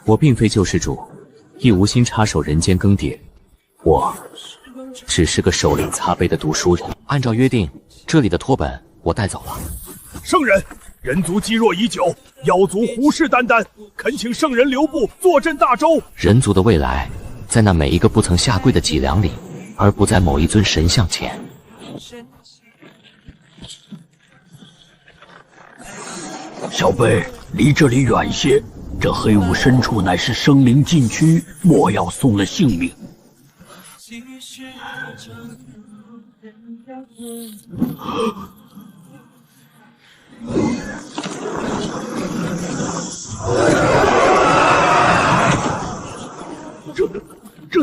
我并非救世主，亦无心插手人间更迭，我只是个手里擦杯的读书人。按照约定，这里的托本我带走了。圣人，人族积弱已久，妖族虎视眈眈，恳请圣人留步，坐镇大周。人族的未来，在那每一个不曾下跪的脊梁里，而不在某一尊神像前。小辈，离这里远些。这黑雾深处乃是生灵禁区，莫要送了性命。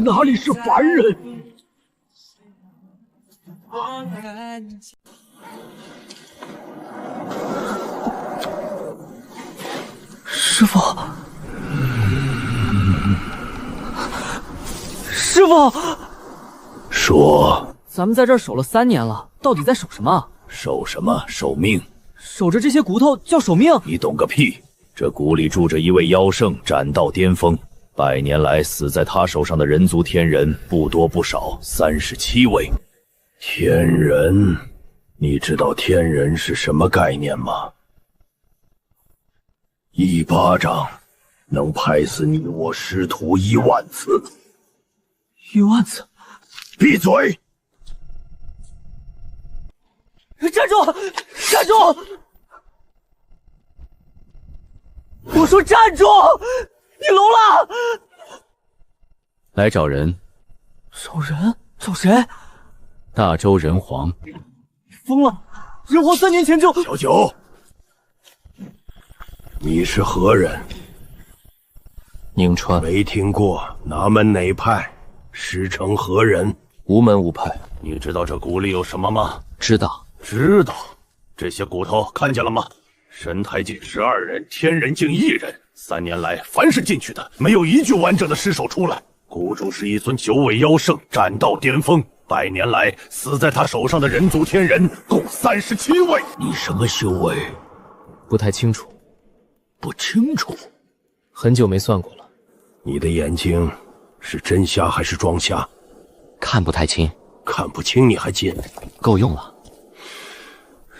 哪里是凡人？师傅，师傅，说，咱们在这儿守了3年了，到底在守什么？守什么？守命。守着这些骨头叫守命？你懂个屁！这谷里住着一位妖圣，斩道巅峰，100年来死在他手上的人族天人不多不少，37位。天人，你知道天人是什么概念吗？一巴掌能拍死你我师徒1万次。1万次？闭嘴！站住！站住！我说站住！你聋了？来找人。找人？找谁？大周人皇。疯了！人皇3年前就……小九，你是何人？宁川。没听过，哪门哪派？师承何人？无门无派。你知道这谷里有什么吗？知道。知道。这些骨头看见了吗？神台境12人，天人境1人。3年来，凡是进去的，没有一具完整的尸首出来。谷主是一尊9尾妖圣，斩道巅峰。100年来，死在他手上的人族天人共37位。你什么修为？不太清楚。不清楚？很久没算过了。你的眼睛是真瞎还是装瞎？看不太清。看不清你还进？够用了。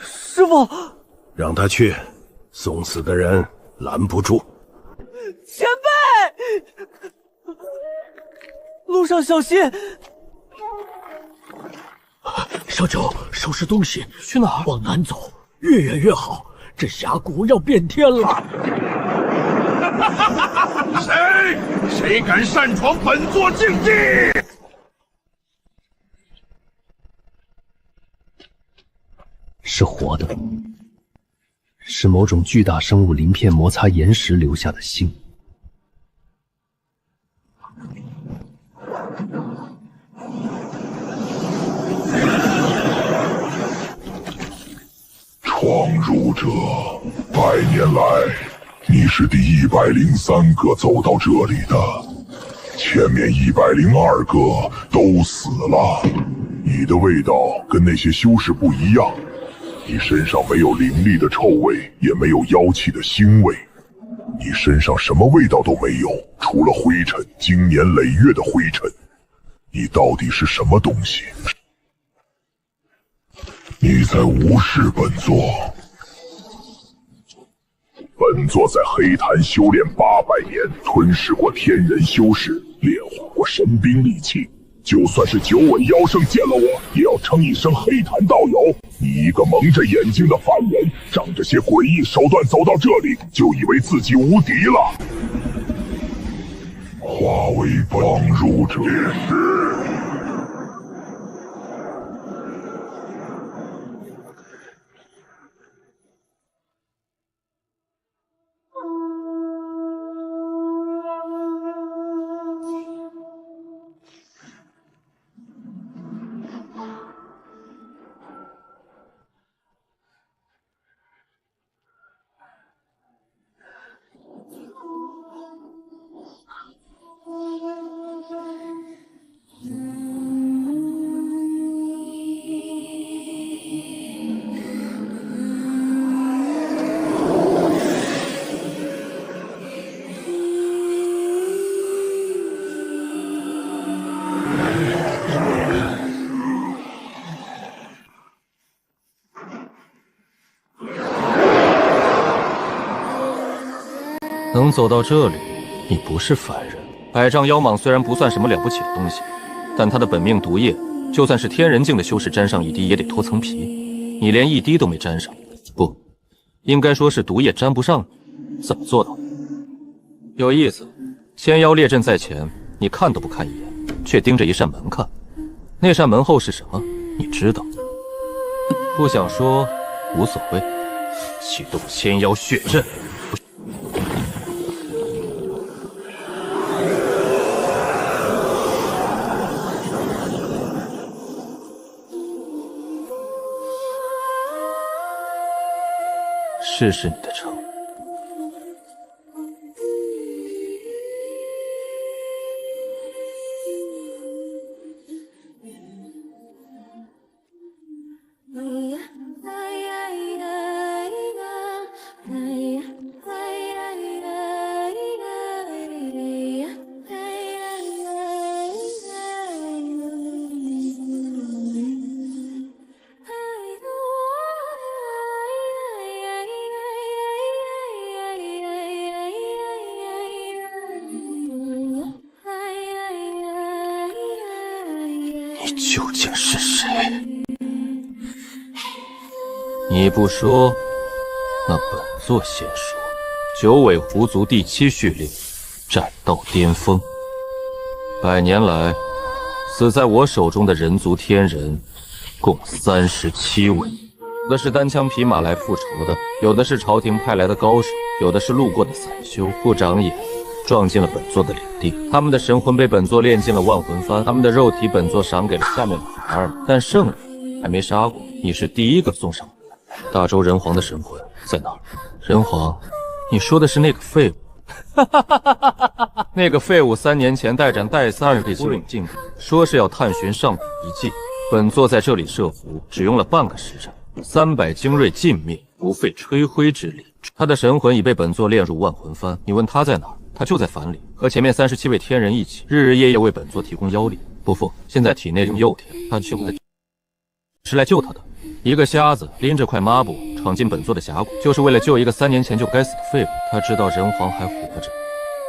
师傅，让他去，送死的人拦不住。前辈，路上小心。小九，收拾东西，去哪儿？往南走，越远越好。这峡谷要变天了。谁敢擅闯本座禁地？是活的，是某种巨大生物鳞片摩擦岩石留下的星。闯入者，100年来，你是第103个走到这里的，前面102个都死了。你的味道跟那些修士不一样，你身上没有凌厉的臭味，也没有妖气的腥味，你身上什么味道都没有，除了灰尘，经年累月的灰尘。你到底是什么东西？你在无视本座。本座在黑潭修炼800年，吞噬过天人修士，炼化过神兵利器。就算是9尾妖圣见了我，也要称一声黑潭道友。你一个蒙着眼睛的凡人，仗着些诡异手段走到这里，就以为自己无敌了。化为帮入者是。能走到这里，你不是凡人。百丈妖蟒虽然不算什么了不起的东西，但它的本命毒液，就算是天人境的修士沾上一滴，也得脱层皮。你连一滴都没沾上，不，应该说是毒液沾不上你。怎么做到的？有意思。仙妖列阵在前，你看都不看一眼，却盯着一扇门看。那扇门后是什么？你知道？不想说无所谓。启动仙妖血阵。试试你的诚。究竟是谁？你不说，那本座先说。九尾狐族第7序令，战到巅峰。100年来，死在我手中的人族天人共37位，有的是单枪匹马来复仇的，有的是朝廷派来的高手，有的是路过的散修，不长眼。撞进了本座的领地，他们的神魂被本座炼进了万魂幡，他们的肉体本座赏给了下面的孩儿，但圣人还没杀过，你是第一个送上门来。大周人皇的神魂在哪儿？人皇，你说的是那个废物？那个废物3年前带斩戴三儿被苏领进宫，说是要探寻上古遗迹。本座在这里设伏，只用了半个时辰，300精锐尽灭，不费吹灰之力。他的神魂已被本座炼入万魂幡，你问他在哪儿？他就在樊里，和前面37位天人一起，日日夜夜为本座提供妖力。不负，现在体内中幼天，他是来救他的。一个瞎子拎着块抹布闯进本座的峡谷，就是为了救一个3年前就该死的废物。他知道人皇还活着，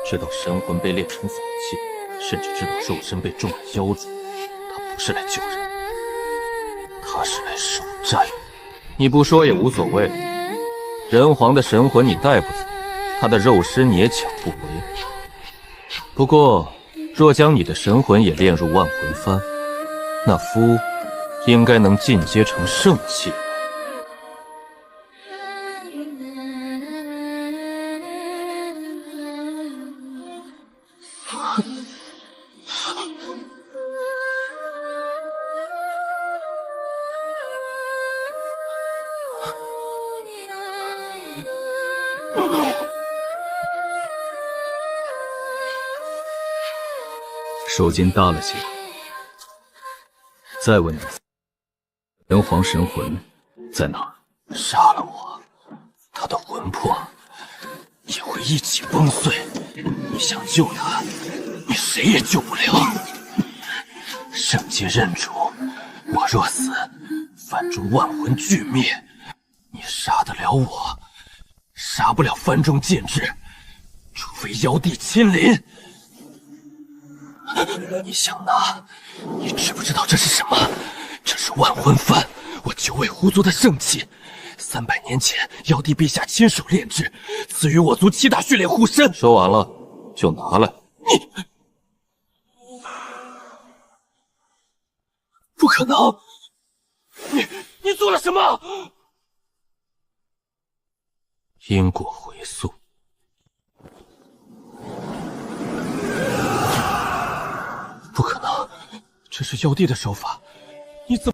知道神魂被炼成法器，甚至知道肉身被种了妖诅。他不是来救人，他是来守战。你不说也无所谓，人皇的神魂你带不走，他的肉身你也抢不回。不过，若将你的神魂也炼入万魂幡，那夫应该能进阶成圣器。手劲大了些。再问你，人皇神魂在哪儿？杀了我，他的魂魄也会一起崩碎。你想救他，你谁也救不了。圣界认主，我若死，梵中万魂俱灭。你杀得了我，杀不了梵中剑质，除非妖帝亲临。你想拿？你知不知道这是什么？这是万魂幡，我九尾狐族的圣器。300年前，妖帝陛下亲手炼制，赐予我族7大训练护身。说完了，就拿来。不可能！你做了什么？因果回溯。不可能，这是妖帝的手法，你怎么？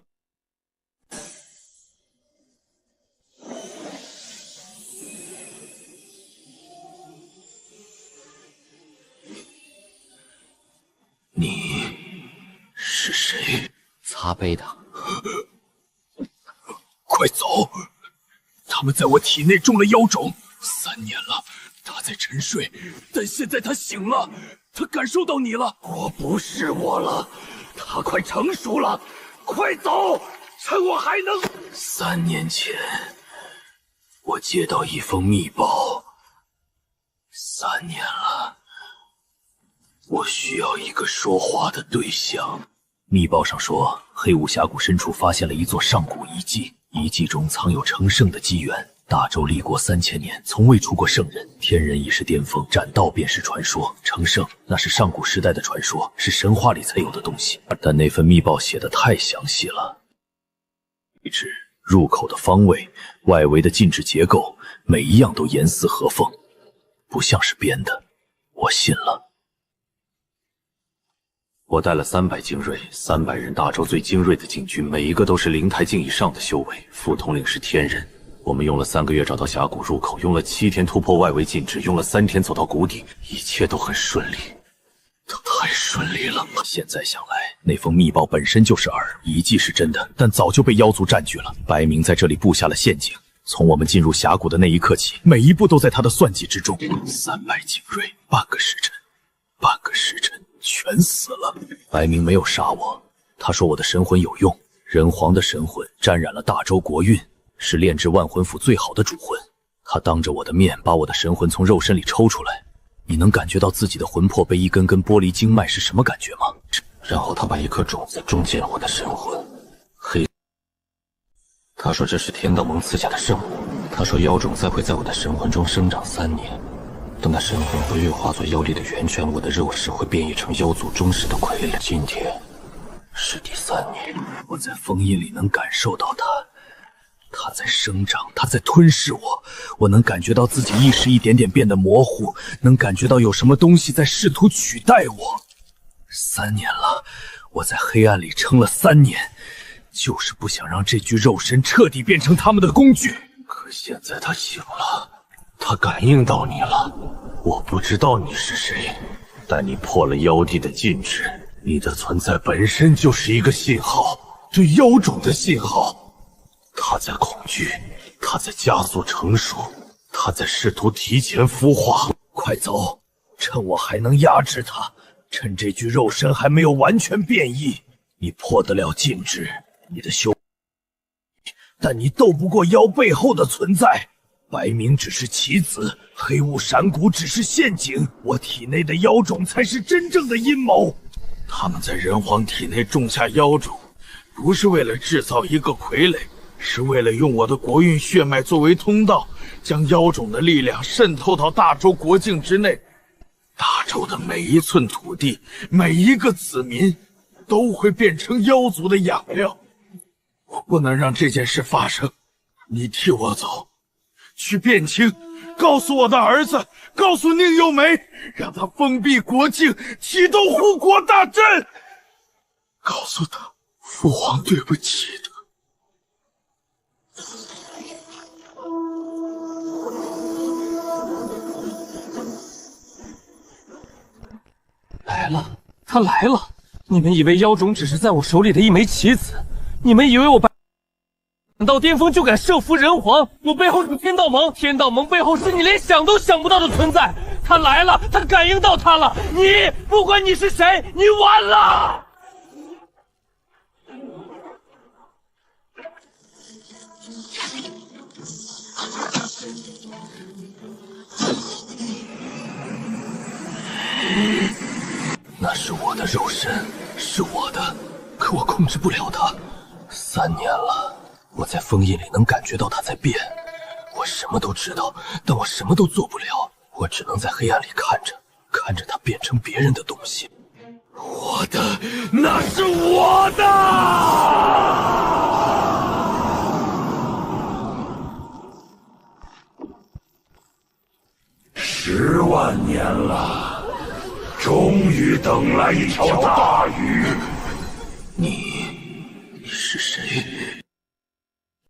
你是谁？擦杯的。快走！他们在我体内种了妖种，3年了，他在沉睡，但现在他醒了。他感受到你了，我不是我了，他快成熟了，快走，趁我还能。3年前，我接到一封密报，3年了，我需要一个说话的对象。密报上说，黑雾峡谷深处发现了一座上古遗迹，遗迹中藏有成圣的机缘。大周立国3000年，从未出过圣人，天人已是巅峰，斩道便是传说，成圣那是上古时代的传说，是神话里才有的东西。但那份密报写得太详细了，位置、入口的方位、外围的禁制结构，每一样都严丝合缝，不像是编的。我信了。我带了300精锐，300人大周最精锐的禁军，每一个都是灵台境以上的修为，副统领是天人。我们用了3个月找到峡谷入口，用了7天突破外围禁制，用了3天走到谷底，一切都很顺利。太顺利了！现在想来，那封密报本身就是饵，遗迹是真的，但早就被妖族占据了。白明在这里布下了陷阱，从我们进入峡谷的那一刻起，每一步都在他的算计之中。3脉精锐，半个时辰全死了。白明没有杀我，他说我的神魂有用，人皇的神魂沾染了大周国运，是炼制万魂斧最好的主魂。他当着我的面把我的神魂从肉身里抽出来。你能感觉到自己的魂魄被一根根剥离经脉是什么感觉吗？然后他把一颗种子种进了我的神魂，他说这是天道盟赐下的圣物。他说妖种再会在我的神魂中生长3年，等那神魂恢复化作妖力的源泉，我的肉身会变异成妖族忠实的傀儡。今天是第3年，我在封印里能感受到它在生长，它在吞噬我。我能感觉到自己意识一点点变得模糊，能感觉到有什么东西在试图取代我。3年了，我在黑暗里撑了3年，就是不想让这具肉身彻底变成他们的工具。可现在他醒了，他感应到你了。我不知道你是谁，但你破了妖帝的禁制，你的存在本身就是一个信号，对妖种的信号。他在恐惧，他在加速成熟，他在试图提前孵化。快走，趁我还能压制他，趁这具肉身还没有完全变异。你破得了禁制，你的修，但你斗不过妖背后的存在。白明只是棋子，黑雾闪谷只是陷阱，我体内的妖种才是真正的阴谋。他们在人皇体内种下妖种，不是为了制造一个傀儡，是为了用我的国运血脉作为通道，将妖种的力量渗透到大周国境之内。大周的每一寸土地，每一个子民，都会变成妖族的养料。我不能让这件事发生，你替我走，去汴京，告诉我的儿子，告诉宁幼梅，让他封闭国境，启动护国大阵，告诉他父皇对不起他。来了，他来了！你们以为妖种只是在我手里的一枚棋子？你们以为我白到巅峰就敢设伏人皇？我背后是天道盟，天道盟背后是你连想都想不到的存在。他来了，他感应到他了。你不管你是谁，你完了！那是我的肉身，是我的，可我控制不了它。3年了，我在封印里能感觉到它在变。我什么都知道，但我什么都做不了。我只能在黑暗里看着它变成别人的东西。我的，那是我的！10万年了。终于等来一条大鱼。你是谁？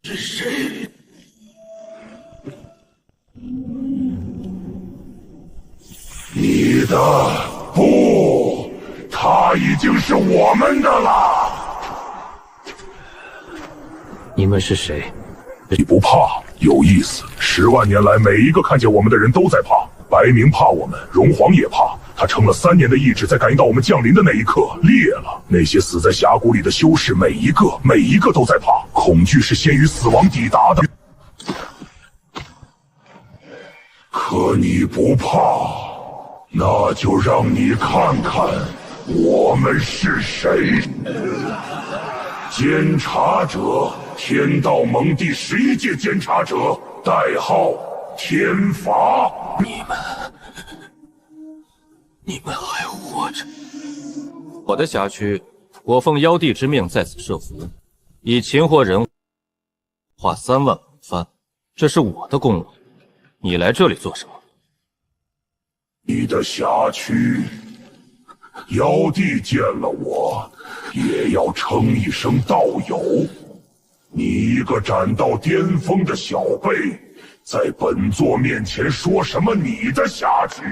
是谁？你的不，他已经是我们的了。你们是谁？你不怕？有意思。10万年来，每一个看见我们的人都在怕。白明怕我们，荣皇也怕。他撑了3年的意志，在感应到我们降临的那一刻裂了。那些死在峡谷里的修士，每一个都在怕。恐惧是先于死亡抵达的。可你不怕，那就让你看看我们是谁。监察者，天道盟第11届监察者，代号天罚。你们还活着？我的辖区，我奉妖帝之命在此设伏，以擒获人化3万古幡，这是我的功劳。你来这里做什么？你的辖区，妖帝见了我，也要称一声道友。你一个斩到巅峰的小辈，在本座面前说什么你的下局？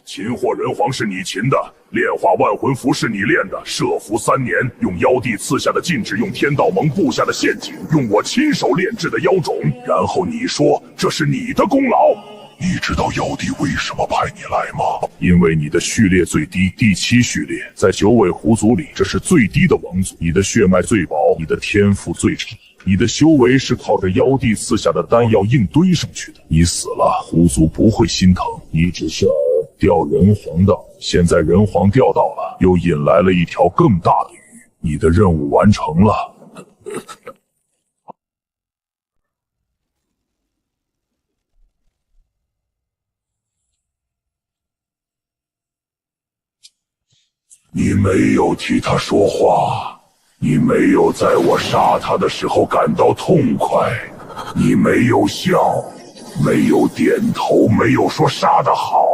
擒获人皇是你擒的，炼化万魂符是你炼的，设伏3年，用妖帝赐下的禁制，用天道盟布下的陷阱，用我亲手炼制的妖种，然后你说这是你的功劳。你知道妖帝为什么派你来吗？因为你的序列最低，第7序列，在9尾狐族里，这是最低的王族。你的血脉最薄，你的天赋最差，你的修为是靠着妖帝赐下的丹药硬堆上去的。你死了，狐族不会心疼，你只是钓人皇的。现在人皇钓到了，又引来了一条更大的鱼，你的任务完成了。你没有替他说话，你没有在我杀他的时候感到痛快，你没有笑，没有点头，没有说杀得好，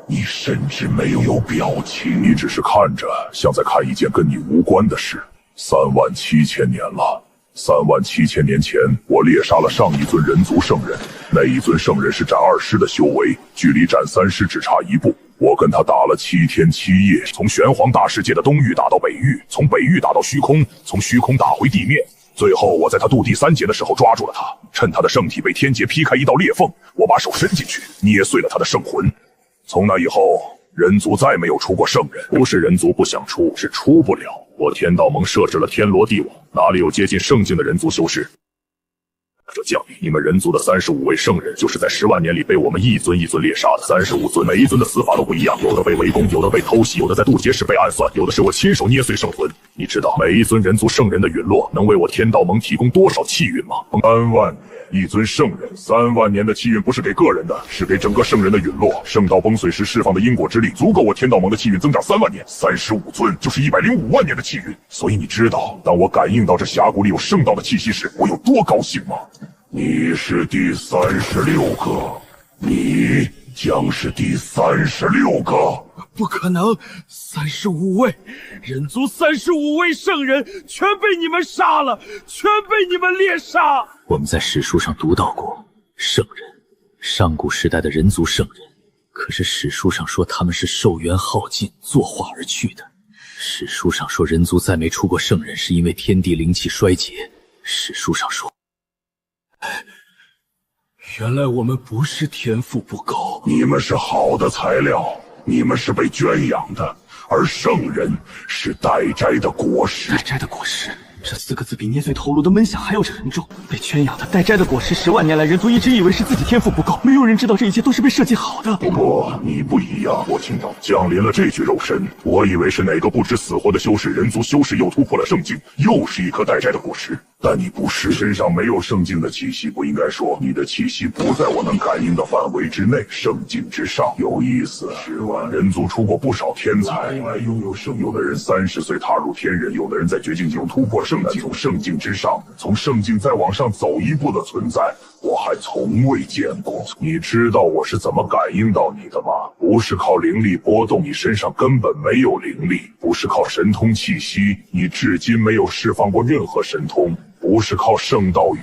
你甚至没有表情，你只是看着，像在看一件跟你无关的事。37000年了，37000年前，我猎杀了上一尊人族圣人，那一尊圣人是斩2师的修为，距离斩3师只差1步。我跟他打了7天7夜，从玄黄大世界的东域打到北域，从北域打到虚空，从虚空打回地面。最后我在他渡第3劫的时候抓住了他，趁他的圣体被天劫劈开一道裂缝，我把手伸进去，捏碎了他的圣魂。从那以后，人族再没有出过圣人，不是人族不想出，是出不了。我天道盟设置了天罗地网，哪里有接近圣境的人族修士？这降临，你们人族的35位圣人，就是在10万年里被我们一尊一尊猎杀的。35尊，每一尊的死法都不一样，有的被围攻，有的被偷袭，有的在渡劫时被暗算，有的是我亲手捏碎圣魂。你知道每一尊人族圣人的陨落能为我天道盟提供多少气运吗？3万年，一尊圣人，3万年的气运不是给个人的，是给整个圣人的陨落。圣道崩碎时释放的因果之力，足够我天道盟的气运增长3万年。35尊就是105万年的气运。所以你知道，当我感应到这峡谷里有圣道的气息时，我有多高兴吗？你是第36个，你将是第36个。不可能，35位人族，35位圣人全被你们杀了，全被你们猎杀。我们在史书上读到过圣人，上古时代的人族圣人，可是史书上说他们是寿元耗尽，作化而去的。史书上说人族再没出过圣人，是因为天地灵气衰竭。史书上说。原来我们不是天赋不够，你们是好的材料，你们是被圈养的，而圣人是待摘的果实。待摘的果实，这4个字比捏碎头颅的闷响还要沉重。被圈养的待摘的果实，10万年来人族一直以为是自己天赋不够，没有人知道这一切都是被设计好的。不过你不一样，我听到降临了这具肉身，我以为是哪个不知死活的修士，人族修士又突破了圣境，又是一颗待摘的果实。但你不是，身上没有圣境的气息，不应该说你的气息不在我能感应的范围之内，圣境之上。有意思，10万人族出过不少天才，拥有圣，有的人30岁踏入天人，有的人在绝境中突破圣境，从圣境之上，从圣境再往上走一步的存在，我还从未见过。你知道我是怎么感应到你的吗？不是靠灵力波动，你身上根本没有灵力；不是靠神通气息，你至今没有释放过任何神通；不是靠圣道力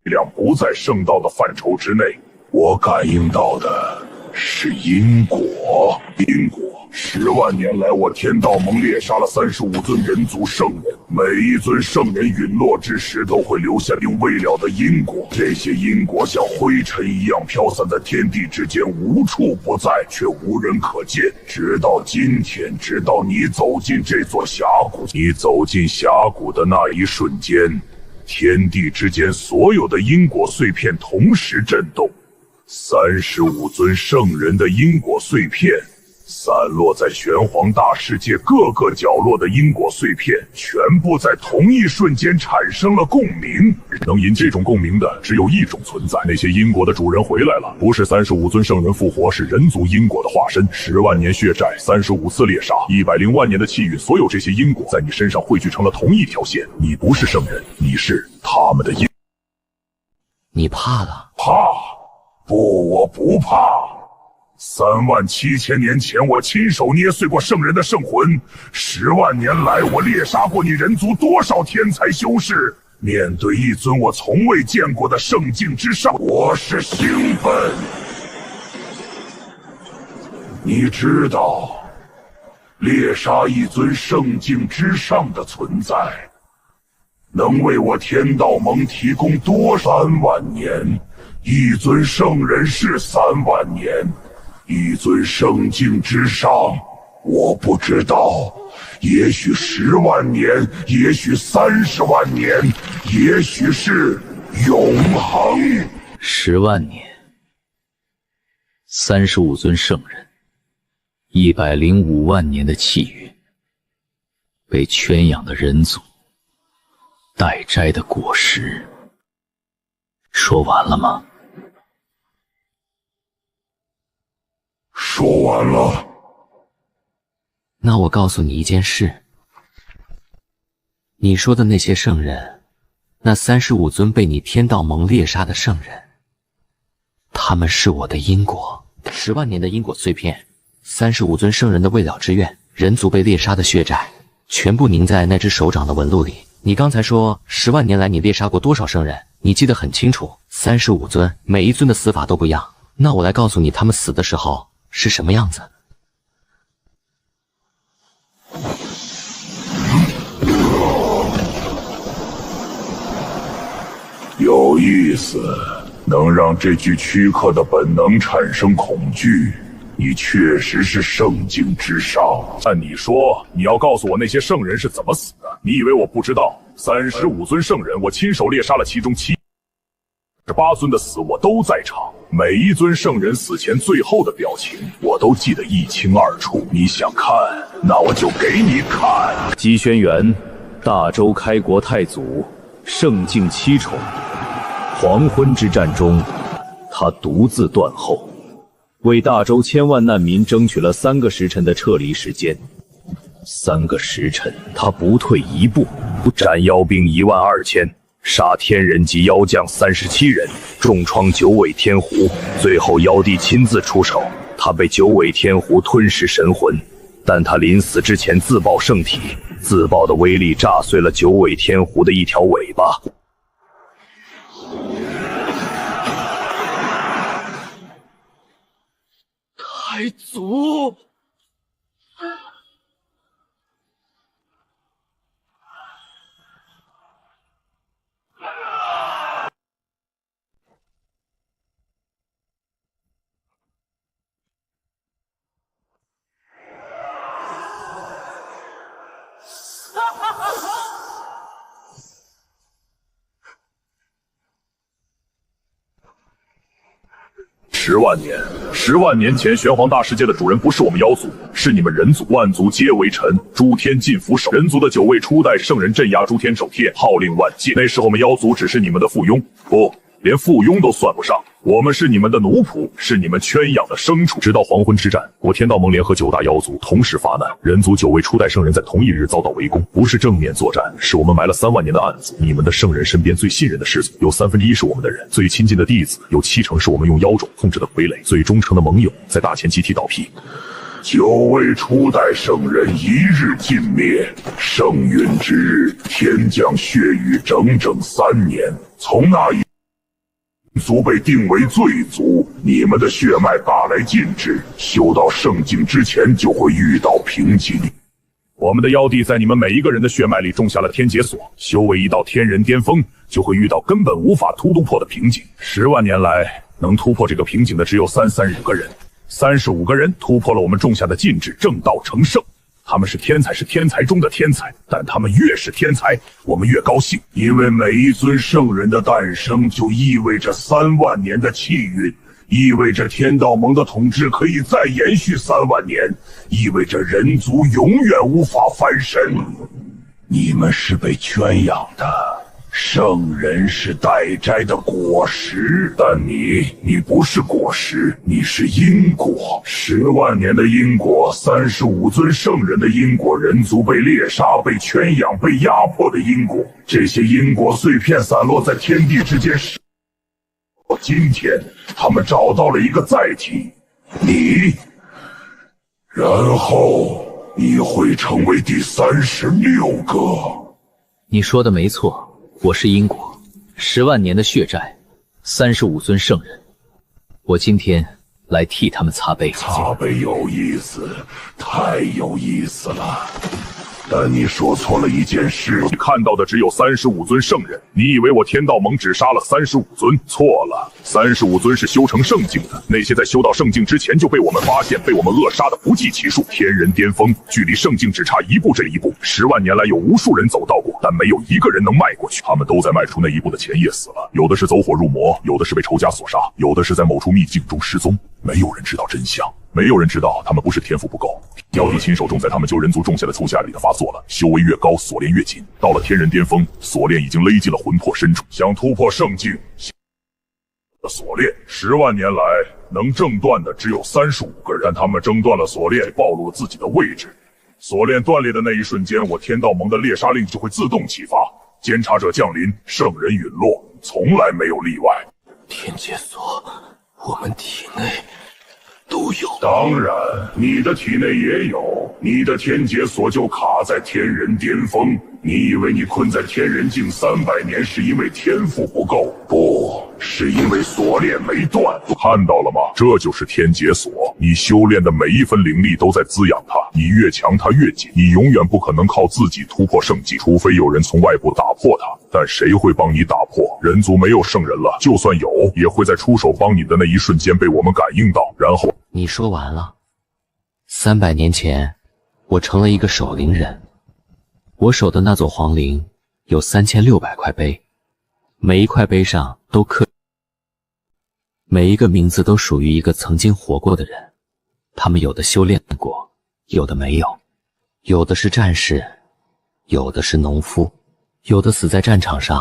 量，不在圣道的范畴之内。我感应到的是因果，因果。10万年来，我天道盟猎杀了35尊人族圣人，每一尊圣人陨落之时，都会留下并未了的因果。这些因果像灰尘一样飘散在天地之间，无处不在，却无人可见。直到今天，直到你走进这座峡谷，你走进峡谷的那一瞬间，天地之间所有的因果碎片同时震动，35尊圣人的因果碎片散落在玄黄大世界各个角落的因果碎片，全部在同一瞬间产生了共鸣。能引这种共鸣的只有一种存在，那些因果的主人回来了，不是35尊圣人复活，是人族因果的化身。10万年血债，35次猎杀，100万年的气运，所有这些因果在你身上汇聚成了同一条线。你不是圣人，你是他们的因。你怕了？怕？不，我不怕。37000年前，我亲手捏碎过圣人的圣魂；10万年来，我猎杀过你人族多少天才修士。面对一尊我从未见过的圣境之上，我是兴奋。你知道，猎杀一尊圣境之上的存在，能为我天道盟提供多3万年？一尊圣人是3万年，一尊圣境之上，我不知道。也许10万年，也许30万年，也许是永恒。10万年，35尊圣人，105万年的气运，被圈养的人族，待摘的果实。说完了吗？说完了。那我告诉你一件事，你说的那些圣人，那35尊被你天道盟猎杀的圣人，他们是我的因果，10万年的因果碎片，35尊圣人的未了之愿，人族被猎杀的血债，全部凝在那只手掌的纹路里。你刚才说10万年来你猎杀过多少圣人，你记得很清楚，35尊，每一尊的死法都不一样。那我来告诉你他们死的时候是什么样子。有意思，能让这具躯壳的本能产生恐惧。你确实是圣境之上。按你说，你要告诉我那些圣人是怎么死的？你以为我不知道？35尊圣人，我亲手猎杀了其中78尊的死，我都在场。每一尊圣人死前最后的表情，我都记得一清二楚。你想看，那我就给你看。姬轩辕，大周开国太祖，圣境7重。黄昏之战中，他独自断后，为大周千万难民争取了3个时辰的撤离时间。3个时辰，他不退一步，斩妖兵12000，杀天人及妖将37人，重创9尾天狐。最后妖帝亲自出手，他被9尾天狐吞噬神魂，但他临死之前自爆圣体，自爆的威力炸碎了9尾天狐的一条尾巴。太祖，10万年前，玄黄大世界的主人不是我们妖族，是你们人族。万族皆为臣，诸天尽俯首。人族的9位初代圣人镇压诸天守天，号令万界。那时候我们妖族只是你们的附庸，不，连附庸都算不上。我们是你们的奴仆，是你们圈养的牲畜。直到黄昏之战，我天道盟联合9大妖族同时发难，人族9位初代圣人在同一日遭到围攻。不是正面作战，是我们埋了3万年的案子。你们的圣人身边最信任的士族有1/3是我们的人，最亲近的弟子有70%是我们用妖种控制的傀儡，最忠诚的盟友在大前集体倒闭。9位初代圣人一日尽灭，圣陨之日，天降血雨整整3年。从那一族被定为罪族，你们的血脉大来禁制，修到圣境之前就会遇到瓶颈。我们的妖帝在你们每一个人的血脉里种下了天劫锁，修为一到天人巅峰，就会遇到根本无法突破的瓶颈。10万年来，能突破这个瓶颈的只有35个人，35个人突破了我们种下的禁制，正道成圣。他们是天才，是天才中的天才，但他们越是天才，我们越高兴，因为每一尊圣人的诞生就意味着3万年的气运，意味着天道盟的统治可以再延续3万年，意味着人族永远无法翻身。你们是被圈养的，圣人是待摘的果实，但你不是果实，你是因果。10万年的因果，35尊圣人的因果，人族被猎杀、被圈养、被压迫的因果，这些因果碎片散落在天地之间。今天，他们找到了一个载体，你，然后你会成为第36个。你说的没错。我是因果，10万年的血债，35尊圣人，我今天来替他们擦杯。擦杯有意思，太有意思了。但你说错了一件事，你看到的只有35尊圣人，你以为我天道盟只杀了35尊？错了，35尊是修成圣境的，那些在修到圣境之前就被我们发现、被我们扼杀的不计其数。天人巅峰距离圣境只差一步这一步，10万年来有无数人走到过，但没有一个人能迈过去。他们都在迈出那一步的前夜死了，有的是走火入魔，有的是被仇家所杀，有的是在某处秘境中失踪。没有人知道真相，没有人知道他们不是天赋不够。妖帝亲手种在他们救人族种下的粗下里的发作了，修为越高，锁链越紧。到了天人巅峰，锁链已经勒进了魂魄深处，想突破圣境的锁链，10万年来能挣断的只有35个人，但他们挣断了锁链，暴露了自己的位置。锁链断裂的那一瞬间，我天道盟的猎杀令就会自动启发，监察者降临，圣人陨落，从来没有例外。天劫锁，我们体内都有。当然，你的体内也有，你的天劫锁就卡在天人巅峰。你以为你困在天人境300年是因为天赋不够？不，是因为锁链没断。看到了吗？这就是天劫锁。你修炼的每一分灵力都在滋养它，你越强它越紧。你永远不可能靠自己突破圣境，除非有人从外部打破它。但谁会帮你打破？人族没有圣人了，就算有，也会在出手帮你的那一瞬间被我们感应到，然后……你说完了。300年前，我成了一个守灵人。我守的那座皇陵有3600块碑，每一块碑上都刻，每一个名字都属于一个曾经活过的人。他们有的修炼过，有的没有，有的是战士，有的是农夫，有的死在战场上，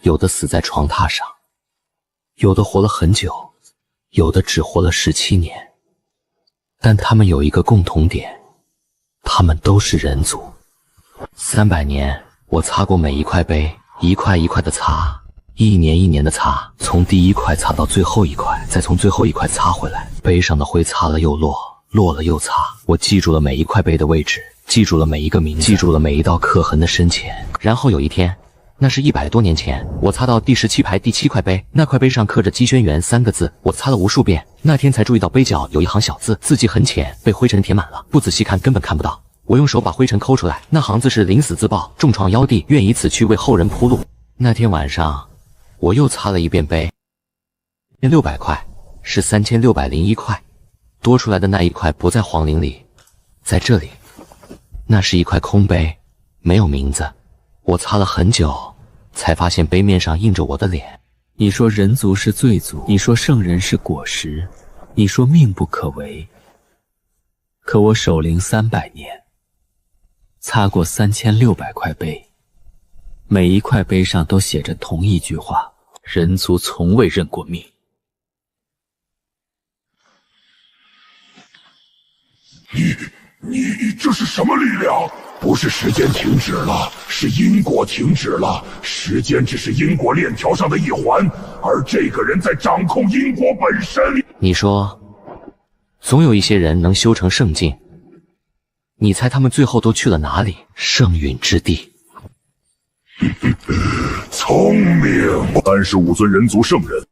有的死在床榻上，有的活了很久，有的只活了17年。但他们有一个共同点，他们都是人族。300年，我擦过每一块碑，一块一块的擦，一年一年的擦，从第一块擦到最后一块，再从最后一块擦回来。碑上的灰擦了又落，落了又擦。我记住了每一块碑的位置，记住了每一个名字，记住了每一道刻痕的深浅。然后有一天，那是100多年前，我擦到第17排第7块碑，那块碑上刻着姬轩辕3个字，我擦了无数遍，那天才注意到碑角有一行小字，字迹很浅，被灰尘填满了，不仔细看根本看不到。我用手把灰尘抠出来，那行字是临死自爆，重创妖帝，愿以此去为后人铺路。那天晚上，我又擦了一遍碑，600块是3601块，多出来的那一块不在皇陵里，在这里，那是一块空碑，没有名字。我擦了很久，才发现碑面上印着我的脸。你说人族是罪族，你说圣人是果实，你说命不可违。可我守灵300年，擦过3600块碑，每一块碑上都写着同一句话：人族从未认过命。你这是什么力量？不是时间停止了，是因果停止了。时间只是因果链条上的一环，而这个人在掌控因果本身。你说，总有一些人能修成圣境，你猜他们最后都去了哪里？圣陨之地。聪明，35尊人族圣人。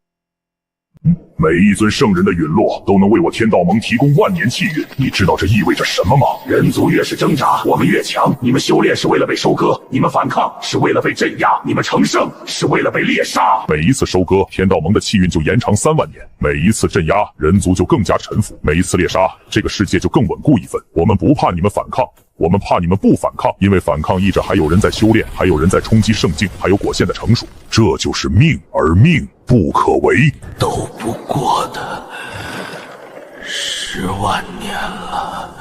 每一尊圣人的陨落都能为我天道盟提供万年气运，你知道这意味着什么吗？人族越是挣扎，我们越强。你们修炼是为了被收割，你们反抗是为了被镇压，你们成圣是为了被猎杀。每一次收割，天道盟的气运就延长3万年；每一次镇压，人族就更加臣服；每一次猎杀，这个世界就更稳固一分。我们不怕你们反抗，我们怕你们不反抗，因为反抗意着还有人在修炼，还有人在冲击圣境，还有果线的成熟。这就是命，而命不可违。斗不过的10万年了，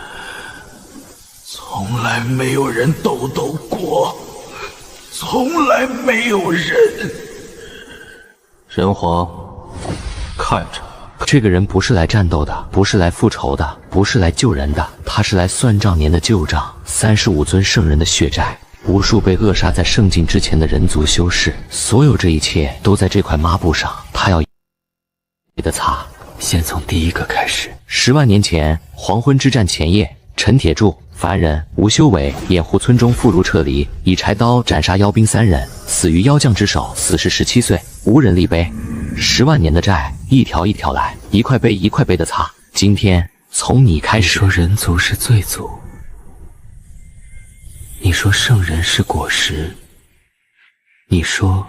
从来没有人斗过，从来没有人。人皇，看着。这个人不是来战斗的，不是来复仇的，不是来救人的，他是来算账年的旧账。35尊圣人的血债，无数被扼杀在圣境之前的人族修士，所有这一切都在这块抹布上，他要的擦。先从第一个开始。10万年前，黄昏之战前夜，陈铁柱凡人吴修伟掩护村中妇孺撤离，以柴刀斩杀妖兵3人，死于妖将之手，死时17岁，无人立碑。10万年的债，一条一条来，一块碑一块碑的擦。今天从你开始。你说人族是罪族，你说圣人是果实，你说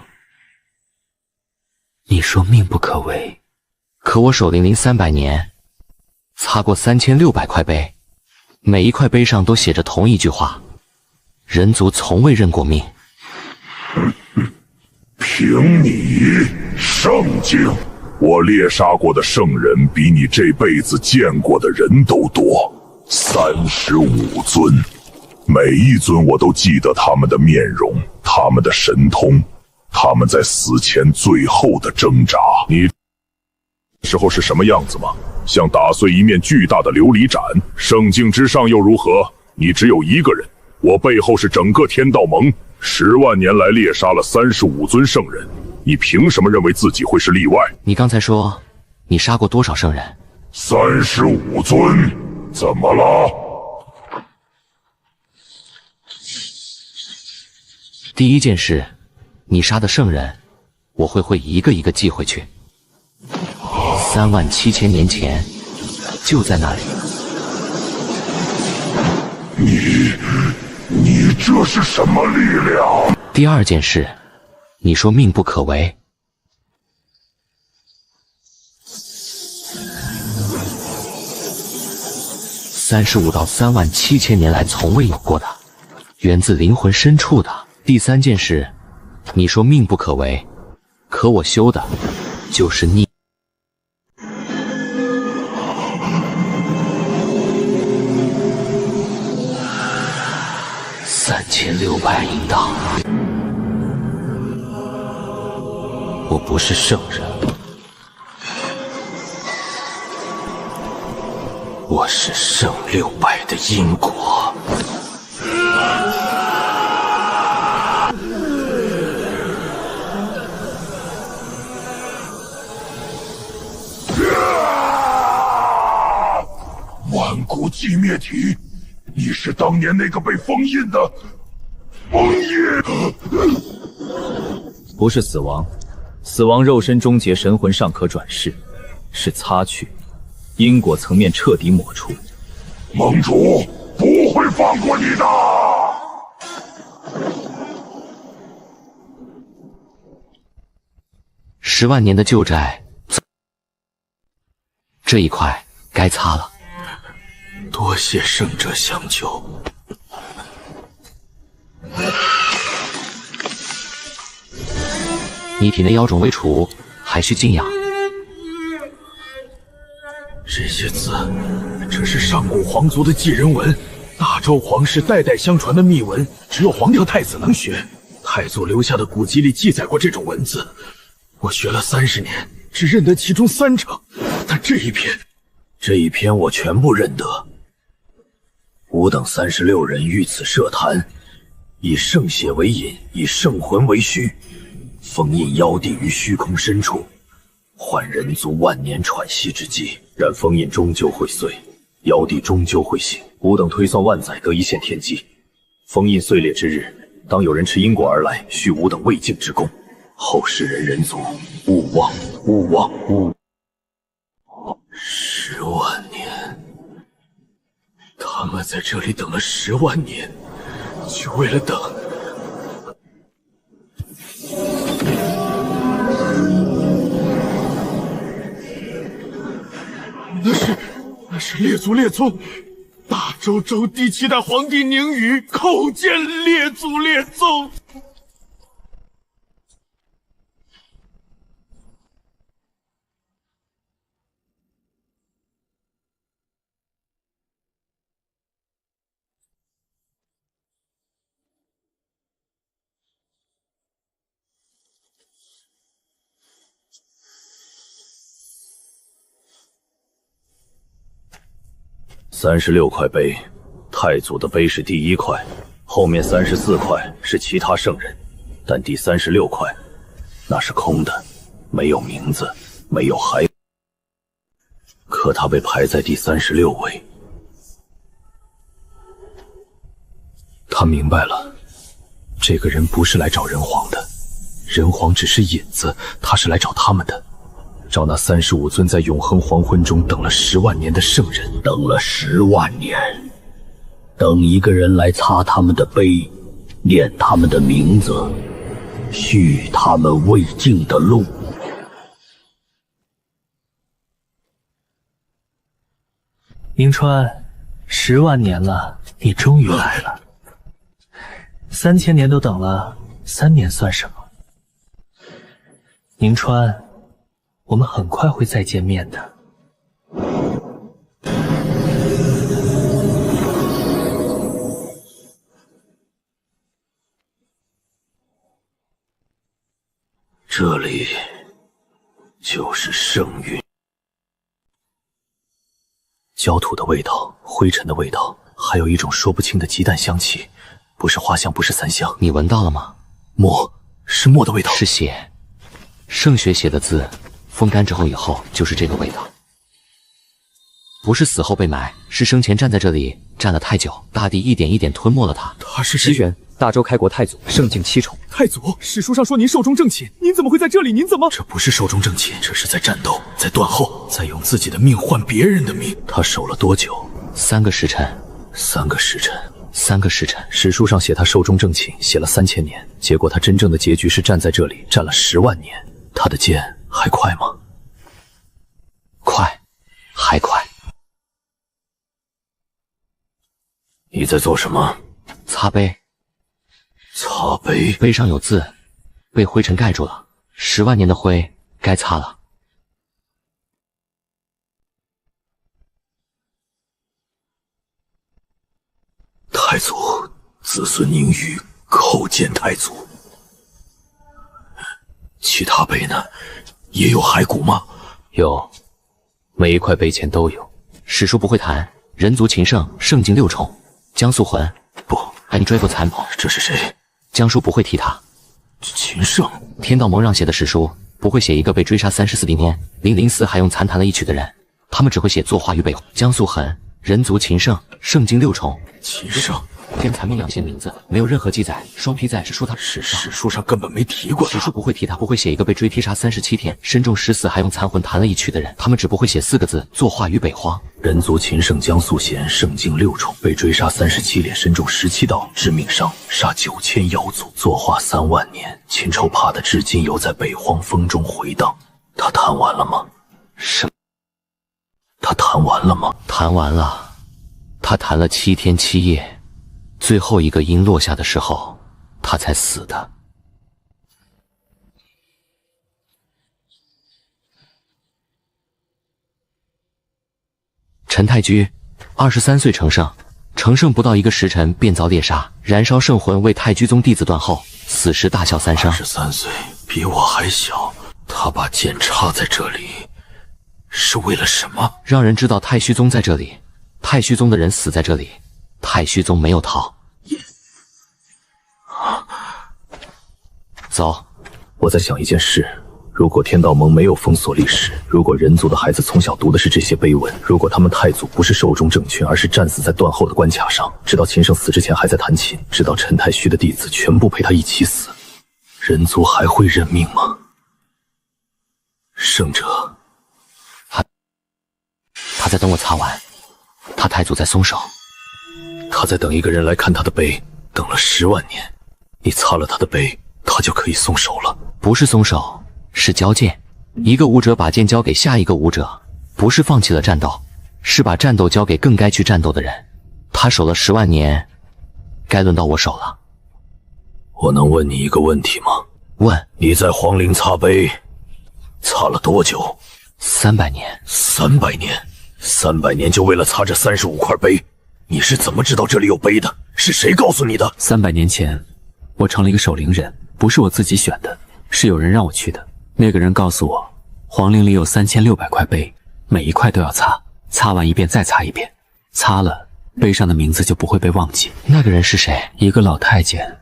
命不可违。可我守灵灵300年，擦过3600块碑，每一块碑上都写着同一句话：人族从未认过命。凭你圣境，我猎杀过的圣人比你这辈子见过的人都多，35尊，每一尊我都记得他们的面容，他们的神通，他们在死前最后的挣扎。你时候是什么样子吗？像打碎一面巨大的琉璃盏。圣境之上又如何？你只有一个人，我背后是整个天道盟，10万年来猎杀了35尊圣人，你凭什么认为自己会是例外？你刚才说你杀过多少圣人？35尊，怎么了？第一件事，你杀的圣人，我会一个一个记回去。37000年前，就在那里。你这是什么力量？第二件事，你说命不可违。35到37000年来从未有过的，源自灵魂深处的。第三件事，你说命不可违，可我修的就是逆。3600银档，我不是圣人，我是圣600的因果。万古寂灭体，你是当年那个被封印的封印。不是死亡，死亡肉身终结，神魂尚可转世，是擦去，因果层面彻底抹除。盟主不会放过你的。10万年的旧债，这一块该擦了。多谢圣者相救。你体内妖种未除，还需静养。这些字，这是上古皇族的继人文，大周皇室代代相传的秘文，只有皇帝和太子能学。太祖留下的古籍里记载过这种文字，我学了30年，只认得其中3成，但这一篇我全部认得。吾等36人遇此设坛，以圣血为引，以圣魂为虚，封印妖帝于虚空深处，换人族万年喘息之机。然封印终究会碎，妖帝终究会醒。吾等推算万载得一线天机，封印碎裂之日，当有人持因果而来，续吾等未尽之功。后世人族勿忘，勿忘，勿！10万年。他们在这里等了10万年，就为了等。那是列祖列宗，大周周第7代皇帝宁宇叩见列祖列宗。36块碑，太祖的碑是第1块，后面34块是其他圣人，但第36块那是空的，没有名字，没有孩子，可他被排在第36位。他明白了，这个人不是来找人皇的，人皇只是引子，他是来找他们的，找那35尊在永恒黄昏中等了10万年的圣人。等了10万年，等一个人来擦他们的碑，念他们的名字，续他们未尽的路。明川，10万年了，你终于来了。3000年都等了，3年算什么？明川，我们很快会再见面的。这里就是圣域。焦土的味道，灰尘的味道，还有一种说不清的鸡蛋香气，不是花香，不是三香。你闻到了吗？墨，是墨的味道，是血。圣血写的字，风干之后以后就是这个味道。不是死后被埋，是生前站在这里站了太久，大地一点一点吞没了他。他是谁？齐玄，大周开国太祖，圣境7宠。太祖，史书上说您寿终正寝，您怎么会在这里？您怎么……这不是寿终正寝，这是在战斗，在断后，在用自己的命换别人的命。他守了多久？3个时辰。3个时辰。 3个时辰，史书上写他寿终正寝，写了3000年，结果他真正的结局是站在这里站了10万年。他的剑还快吗？快，还快。你在做什么？擦碑。擦碑，碑上有字，被灰尘盖住了，10万年的灰该擦了。 太祖，子孙宁宇叩见太祖。其他碑呢？也有骸骨吗？有，每一块碑前都有。史书不会谈人族秦圣，圣境6宠，江素魂。不，安追不残谋。这是谁？江叔不会提他。秦圣，天道盟让写的史书不会写一个被追杀34年004还用残弹了一曲的人，他们只会写作画于北江素痕。 人族秦圣，圣境6宠。秦圣，天才梦两写名字，没有任何记载。双批在史书史书上根本没提过他。史书不会提他，不会写一个被追劈杀37天，身中10死还用残魂弹了一曲的人。他们只不会写4个字：作画于北荒。人族秦圣江素贤，圣境6宠，被追杀37连，身中17刀，致命伤，杀9000妖族，作画3万年。秦臭怕的至今犹在北荒风中回荡。他弹完了吗？什？ 他弹完了吗？弹完了，他弹了7天7夜，最后一个音落下的时候，他才死的。陈太居，23岁成圣，成圣不到1个时辰便遭猎杀，燃烧圣魂为太居宗弟子断后，死时大笑3声。23岁，比我还小，他把剑插在这里。 是为了什么？让人知道太虚宗在这里，太虚宗的人死在这里，太虚宗没有逃。走，我在想一件事：如果天道盟没有封锁历史，如果人族的孩子从小读的是这些碑文，如果他们太祖不是寿终正寝，而是战死在断后的关卡上，直到秦圣死之前还在弹琴，直到陈太虚的弟子全部陪他一起死，人族还会认命吗？圣者。 他在等我擦完，他太祖在松手，他在等一个人来看他的碑，等了10万年。你擦了他的碑，他就可以松手了。不是松手，是交剑。一个武者把剑交给下一个武者，不是放弃了战斗，是把战斗交给更该去战斗的人。他守了10万年，该轮到我守了。我能问你一个问题吗？问。你在皇陵擦碑，擦了多久？300年。300年。 300年就为了擦这35块碑，你是怎么知道这里有碑的？是谁告诉你的？300年前，我成了一个守陵人，不是我自己选的，是有人让我去的。那个人告诉我，皇陵里有3600块碑，每一块都要擦，擦完一遍再擦一遍，擦了碑上的名字就不会被忘记。那个人是谁？一个老太监，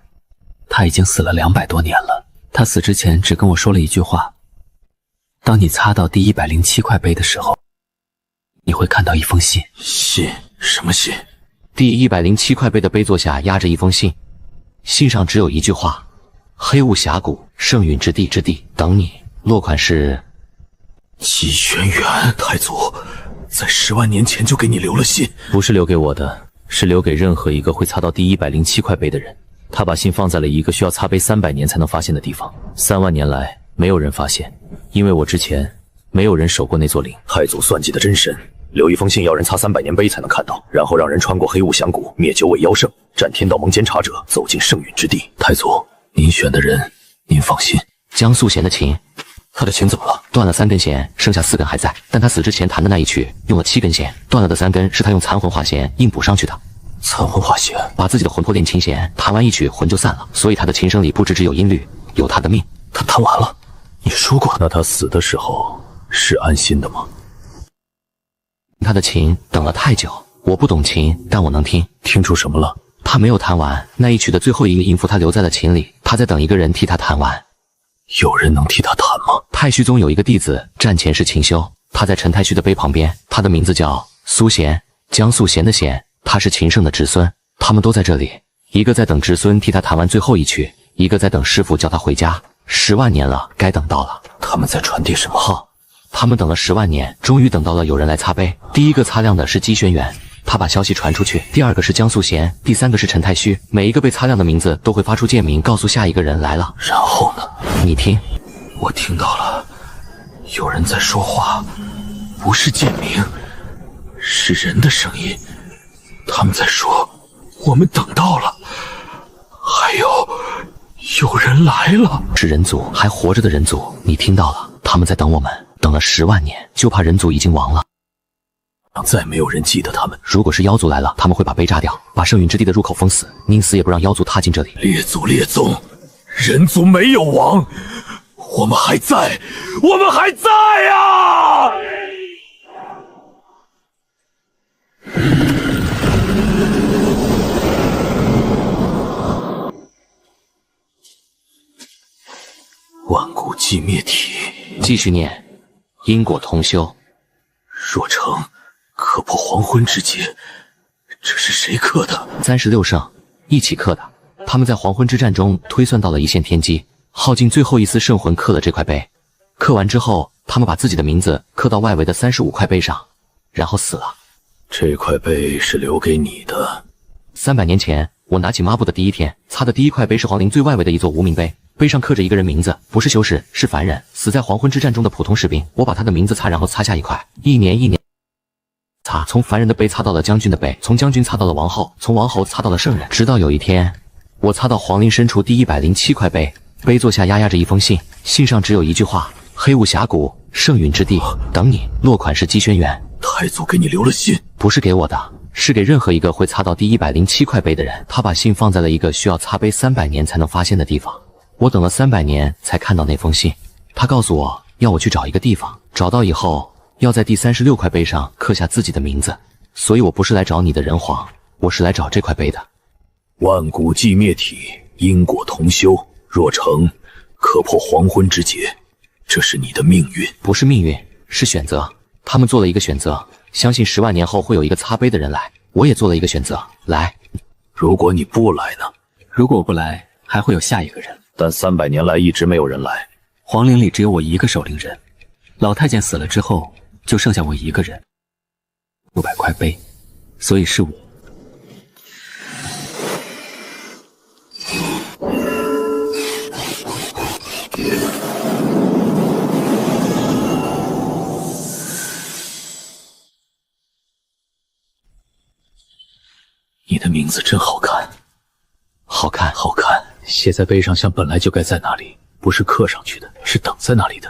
他已经死了200多年了。他死之前只跟我说了一句话：当你擦到第107块碑的时候。 你会看到一封信。信？什么信？第107块碑的碑座下压着一封信，信上只有一句话：黑雾峡谷，圣陨之地等你。落款是姬轩辕。太祖在10万年前就给你留了信，不是留给我的，是留给任何一个会擦到第107块碑的人。他把信放在了一个需要擦碑300年才能发现的地方。3万年来没有人发现，因为我之前没有人守过那座陵。太祖算计的真深，留一封信要人擦300年碑才能看到，然后让人穿过黑雾峡谷，灭9位妖圣，战天道盟监察者，走进圣陨之地。太祖，您选的人，您放心。江素贤的琴，他的琴怎么了？断了3根弦，剩下4根还在，但他死之前弹的那一曲用了7根弦，断了的3根是他用残魂化弦硬补上去的。残魂化弦，把自己的魂魄练琴弦，弹完一曲魂就散了，所以他的琴声里不只有音律，有他的命。他弹完了，你说过。那他死的时候是安心的吗？他的琴等了太久，我不懂琴，但我能听。听出什么了？他没有弹完那一曲的最后一个音符，他留在了琴里，他在等一个人替他弹完。有人能替他弹吗？太虚宗有一个弟子战前是琴修，他在陈太虚的碑旁边，他的名字叫苏贤，江素贤的贤，他是秦圣的侄孙。他们都在这里，一个在等侄孙替他弹完最后一曲，一个在等师傅叫他回家。10万年了，该等到了。他们在传递什么号？他们等了10万年，终于等到了有人来擦碑。第一个擦亮的是姬轩辕，他把消息传出去；第二个是江素贤，第三个是陈太虚。每一个被擦亮的名字都会发出剑鸣，告诉下一个人来了。然后呢？你听，我听到了，有人在说话，不是剑鸣，是人的声音。他们在说，我们等到了，还有人来了，是人族，还活着的人族。你听到了，他们在等我们，等了10万年，就怕人族已经亡了。再没有人记得他们。如果是妖族来了，他们会把碑炸掉，把圣陨之地的入口封死，宁死也不让妖族踏进这里。列宗，人族没有亡，我们还在，我们还在呀！万古寂灭体，继续念，因果同修。若成，可破黄昏之劫。这是谁刻的？36圣一起刻的。他们在黄昏之战中推算到了一线天机，耗尽最后一丝圣魂刻了这块碑。刻完之后，他们把自己的名字刻到外围的35块碑上，然后死了。这块碑是留给你的。300年前，我拿起抹布的第一天，擦的第一块碑是皇陵最外围的一座无名碑。碑上刻着一个人名字，不是修士，是凡人，死在黄昏之战中的普通士兵。我把他的名字擦，然后擦下一块，一年擦，从凡人的碑擦到了将军的碑，从将军擦到了王后，从王后擦到了圣人，直到有一天，我擦到皇陵深处第107块碑，碑座下压着一封信，信上只有一句话：黑雾峡谷，圣陨之地，等你。落款是姬轩辕。太祖给你留了信，不是给我的，是给任何一个会擦到第107块碑的人。他把信放在了一个需要擦碑300年才能发现的地方。我等了300年才看到那封信，他告诉我要我去找一个地方，找到以后要在第36块碑上刻下自己的名字。所以我不是来找你的人皇，我是来找这块碑的。万古寂灭体，因果同修，若成，可破黄昏之劫。这是你的命运。不是命运，是选择。他们做了一个选择，相信10万年后会有一个擦碑的人来。我也做了一个选择，来。如果你不来呢？如果我不来，还会有下一个人。但300年来一直没有人来。皇陵里只有我一个守陵人，老太监死了之后，就剩下我一个人。600块碑，所以是我。你的名字真好看，好看，好看。写在碑上像本来就该在那里，不是刻上去的，是等在那里的。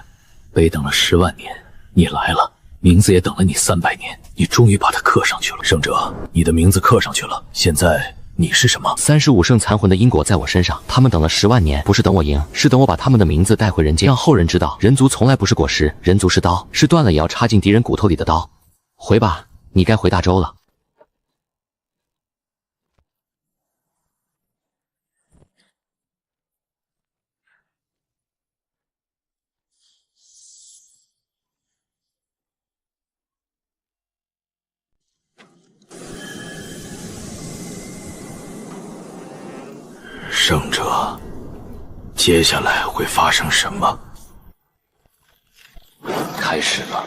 碑等了10万年，你来了，名字也等了你300年，你终于把它刻上去了。圣者，你的名字刻上去了，现在你是什么？35圣残魂的因果在我身上，他们等了10万年，不是等我赢，是等我把他们的名字带回人间，让后人知道，人族从来不是果实，人族是刀，是断了也要插进敌人骨头里的刀。回吧，你该回大周了。圣者，接下来会发生什么？开始了。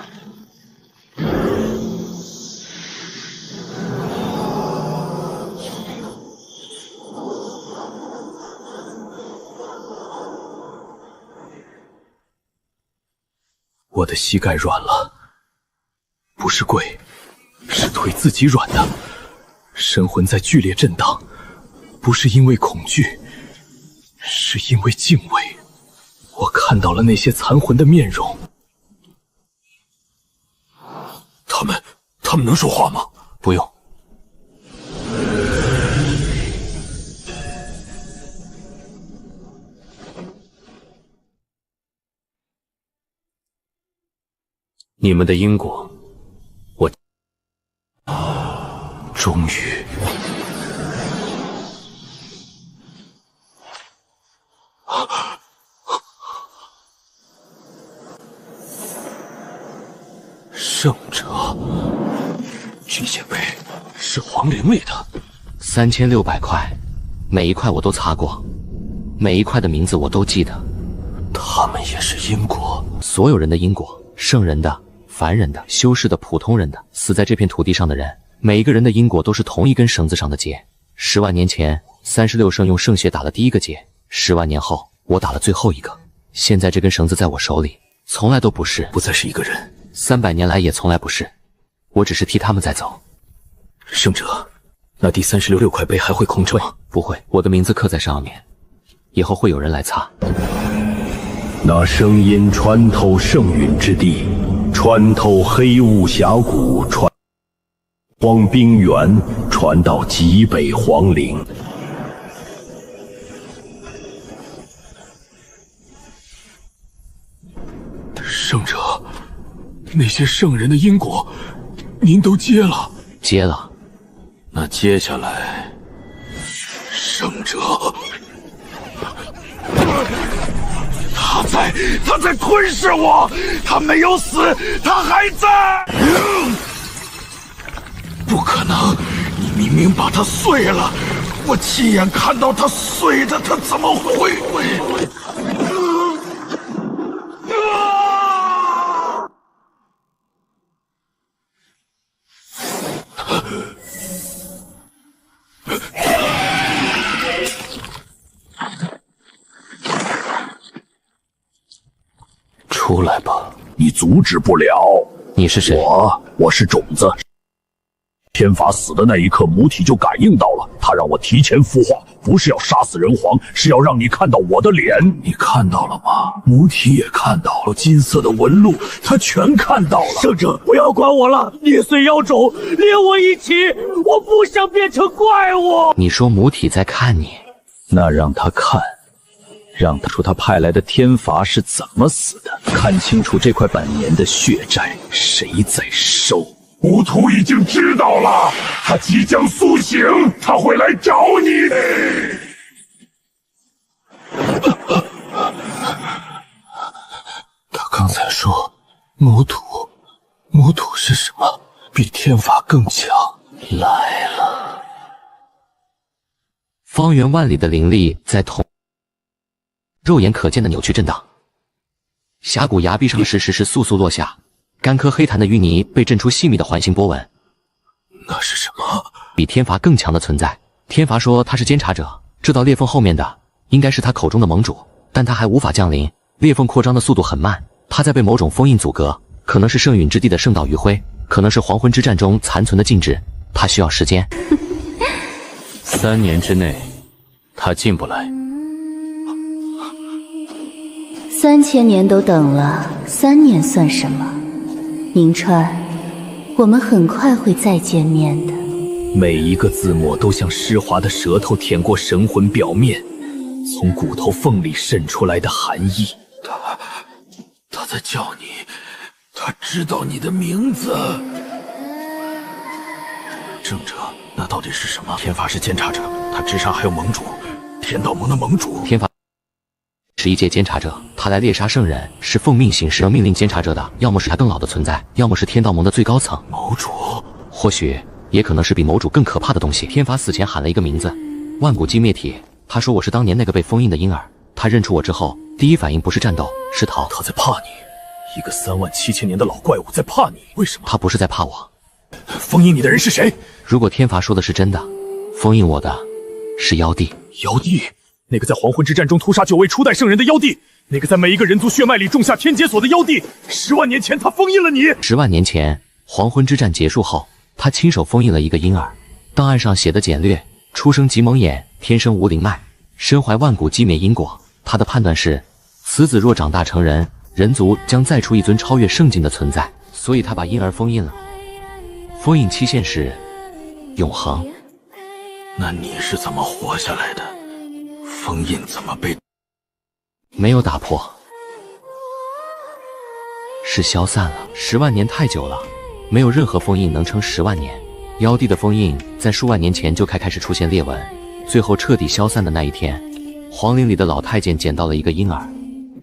我的膝盖软了，不是跪，是腿自己软的。神魂在剧烈震荡，不是因为恐惧，是因为敬畏。我看到了那些残魂的面容。他们能说话吗？不用。你们的因果，我终于。圣者，这些碑是皇陵里的，3600块，每一块我都擦过，每一块的名字我都记得。他们也是因果，所有人的因果，圣人的、凡人的、修士的、普通人的，死在这片土地上的人，每一个人的因果都是同一根绳子上的结。10万年前，36圣用圣血打了第一个结，10万年后，我打了最后一个。现在这根绳子在我手里，从来都不是，不再是一个人。300年来也从来不是，我只是替他们在走。圣者，那第36块碑还会空着吗？不会，我的名字刻在上面，以后会有人来擦。那声音穿透圣陨之地，穿透黑雾峡谷，穿荒冰原，传到极北皇陵。圣者，那些圣人的因果，您都接了。接了。那接下来，圣者，他在吞噬我，他没有死，他还在。不可能，你明明把他碎了，我亲眼看到他碎的，他怎么会？出来吧！你阻止不了。你是谁？我是种子。天法死的那一刻，母体就感应到了，他让我提前孵化，不是要杀死人皇，是要让你看到我的脸。你看到了吗？母体也看到了，金色的纹路，他全看到了。圣者，不要管我了，捏碎妖种，连我一起，我不想变成怪物。你说母体在看你，那让他看。让他说他派来的天罚是怎么死的，看清楚这块100年的血债谁在收。吾徒已经知道了，他即将苏醒，他会来找你的。他刚才说母土是什么？比天罚更强。来了。方圆万里的灵力在肉眼可见的扭曲震荡，峡谷崖壁上的石石簌簌落下，干颗黑檀的淤泥被震出细密的环形波纹。那是什么？比天罚更强的存在。天罚说他是监察者，这道裂缝后面的应该是他口中的盟主，但他还无法降临，裂缝扩张的速度很慢，他在被某种封印阻隔，可能是圣陨之地的圣道余晖，可能是黄昏之战中残存的禁制，他需要时间。3年之内，他进不来。3000年都等了，3年算什么？明川，我们很快会再见面的。每一个字墨都像湿滑的舌头舔过神魂表面，从骨头缝里渗出来的寒意。他在叫你，他知道你的名字。圣者，那到底是什么？天罚是监察者，他之上还有盟主，天道盟的盟主。天罚是一届监察者，他来猎杀圣人，是奉命行事。能命令监察者的，要么是他更老的存在，要么是天道盟的最高层谋主，或许也可能是比谋主更可怕的东西。天罚死前喊了一个名字：万古寂灭体。他说我是当年那个被封印的婴儿。他认出我之后，第一反应不是战斗，是逃。他在怕你，一个37000年的老怪物在怕你。为什么？他不是在怕我。封印你的人是谁？如果天罚说的是真的，封印我的是妖帝。妖帝？那个在黄昏之战中屠杀9位初代圣人的妖帝？那个在每一个人族血脉里种下天劫锁的妖帝？10万年前他封印了你。10万年前，黄昏之战结束后，他亲手封印了一个婴儿。档案上写的简略：出生即蒙眼，天生无灵脉，身怀万古寂灭因果。他的判断是，此子若长大成人，人族将再出一尊超越圣境的存在，所以他把婴儿封印了。封印期限是永恒。那你是怎么活下来的？封印怎么被……没有打破，是消散了。10万年太久了，没有任何封印能撑10万年。妖帝的封印在数万年前就开始出现裂纹，最后彻底消散的那一天，皇陵里的老太监捡到了一个婴儿，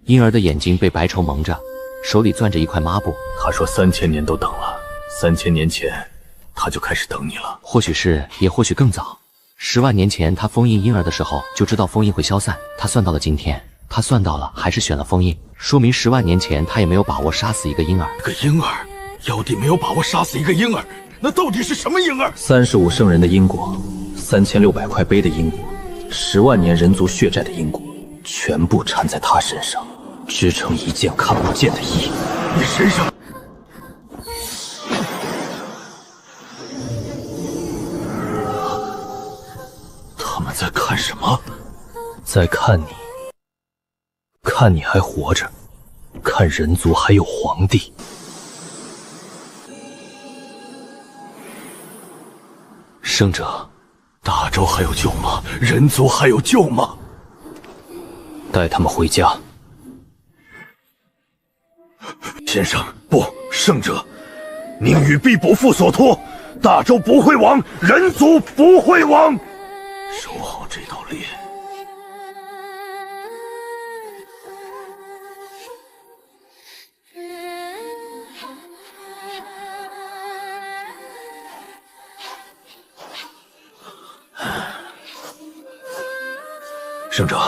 婴儿的眼睛被白绸蒙着，手里攥着一块抹布。他说3000年都等了，3000年前他就开始等你了。或许是，也或许更早。10万年前他封印婴儿的时候就知道封印会消散，他算到了今天，他算到了还是选了封印，说明10万年前他也没有把握杀死一个婴儿。个婴儿，妖帝没有把握杀死一个婴儿，那到底是什么婴儿？35圣人的因果，3600块碑的因果，10万年人族血债的因果，全部缠在他身上，织成一件看不见的衣。你身上……他们在看什么？在看你，看你还活着，看人族还有皇帝。圣者，大周还有救吗？人族还有救吗？带他们回家。先生，不，圣者，命运必不负所托，大周不会亡，人族不会亡。守好这道猎。圣者，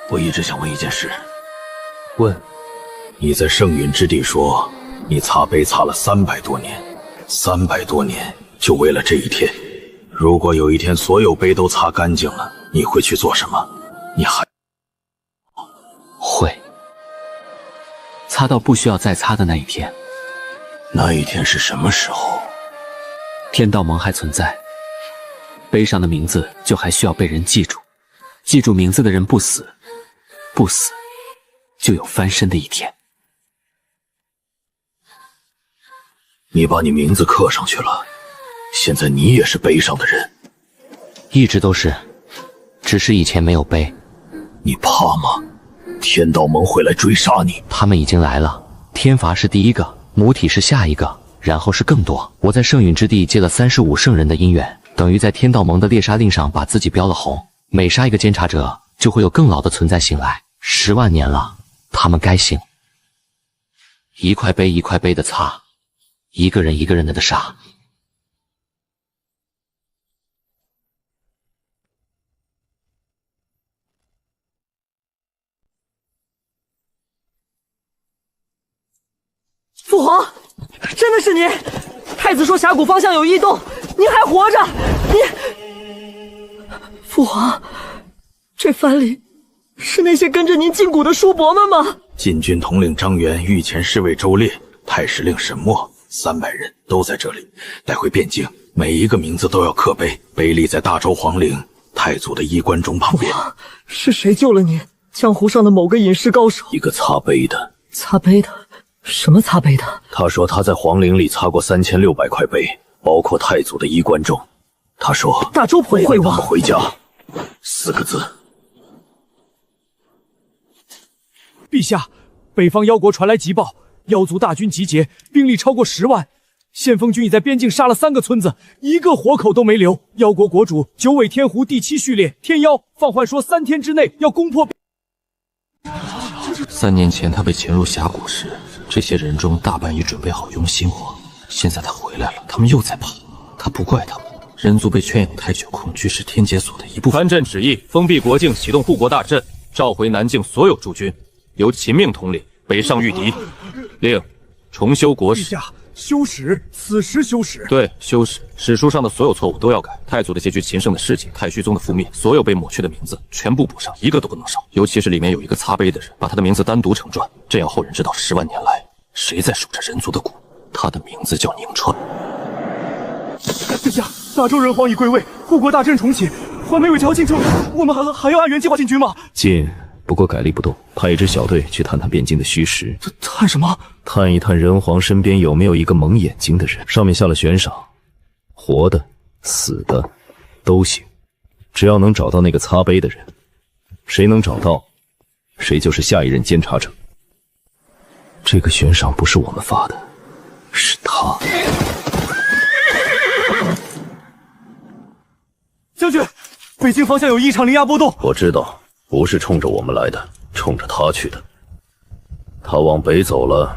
我一直想问一件事。问。你在圣陨之地说，你擦碑擦了300多年，300多年就为了这一天。如果有一天所有碑都擦干净了，你会去做什么？你还会擦到不需要再擦的那一天。那一天是什么时候？天道盟还存在，碑上的名字就还需要被人记住，记住名字的人不死，不死就有翻身的一天。你把你名字刻上去了，现在你也是碑上的人。一直都是，只是以前没有碑。你怕吗？天道盟会来追杀你。他们已经来了，天罚是第一个，母体是下一个，然后是更多。我在圣陨之地接了35圣人的姻缘，等于在天道盟的猎杀令上把自己标了红。每杀一个监察者，就会有更老的存在醒来。10万年了，他们该醒。一块碑一块碑的擦，一个人一个人的杀。父皇，真的是你！太子说峡谷方向有异动，您还活着！父皇，这番里是那些跟着您进谷的叔伯们吗？禁军统领张元、御前侍卫周烈、太史令沈默，300人都在这里。带回汴京，每一个名字都要刻碑，碑立在大周皇陵太祖的衣冠钟旁边。是谁救了你？江湖上的某个隐士高手？一个擦碑的。擦碑的？什么擦碑的？他说他在皇陵里擦过3600块碑，包括太祖的衣冠钟。他说大周不会亡。回家，4个字。陛下，北方妖国传来急报，妖族大军集结，兵力超过10万。先锋军已在边境杀了3个村子，一个活口都没留。妖国国主九尾天狐第7序列天妖放话说3天之内要攻破。3年前他被潜入峡谷时，这些人中大半已准备好用心火。现在他回来了，他们又在跑。他不怪他们，人族被圈养太久，恐惧是天劫所的一部分。藩镇旨意，封闭国境，启动护国大阵，召回南境所有驻军，由秦命统领，北上御敌。令重修国史。陛下，修史，此时修史。对，修史，史书上的所有错误都要改。太祖的结局秦圣的事迹，太虚宗的覆灭，所有被抹去的名字全部补上，一个都不能少。尤其是里面有一个擦杯的人，把他的名字单独成传，这样后人知道10万年来谁在守着人族的谷。他的名字叫宁川。陛下，大周人皇已归位，护国大阵重启，还没有交进城，我们还要按原计划进军吗？进，不过改立不动，派一支小队去探探边境的虚实。探什么？探一探人皇身边有没有一个蒙眼睛的人。上面下了悬赏，活的、死的都行，只要能找到那个擦杯的人，谁能找到，谁就是下一任监察者。这个悬赏不是我们发的，是他。将军，北京方向有异常灵压波动。我知道，不是冲着我们来的，冲着他去的。他往北走了，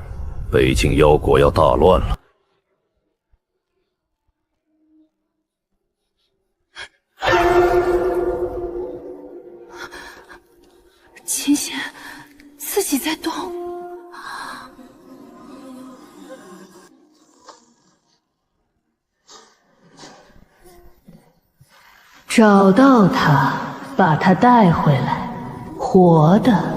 北境妖国要大乱了。琴弦自己在动。找到他，把他带回来，活的。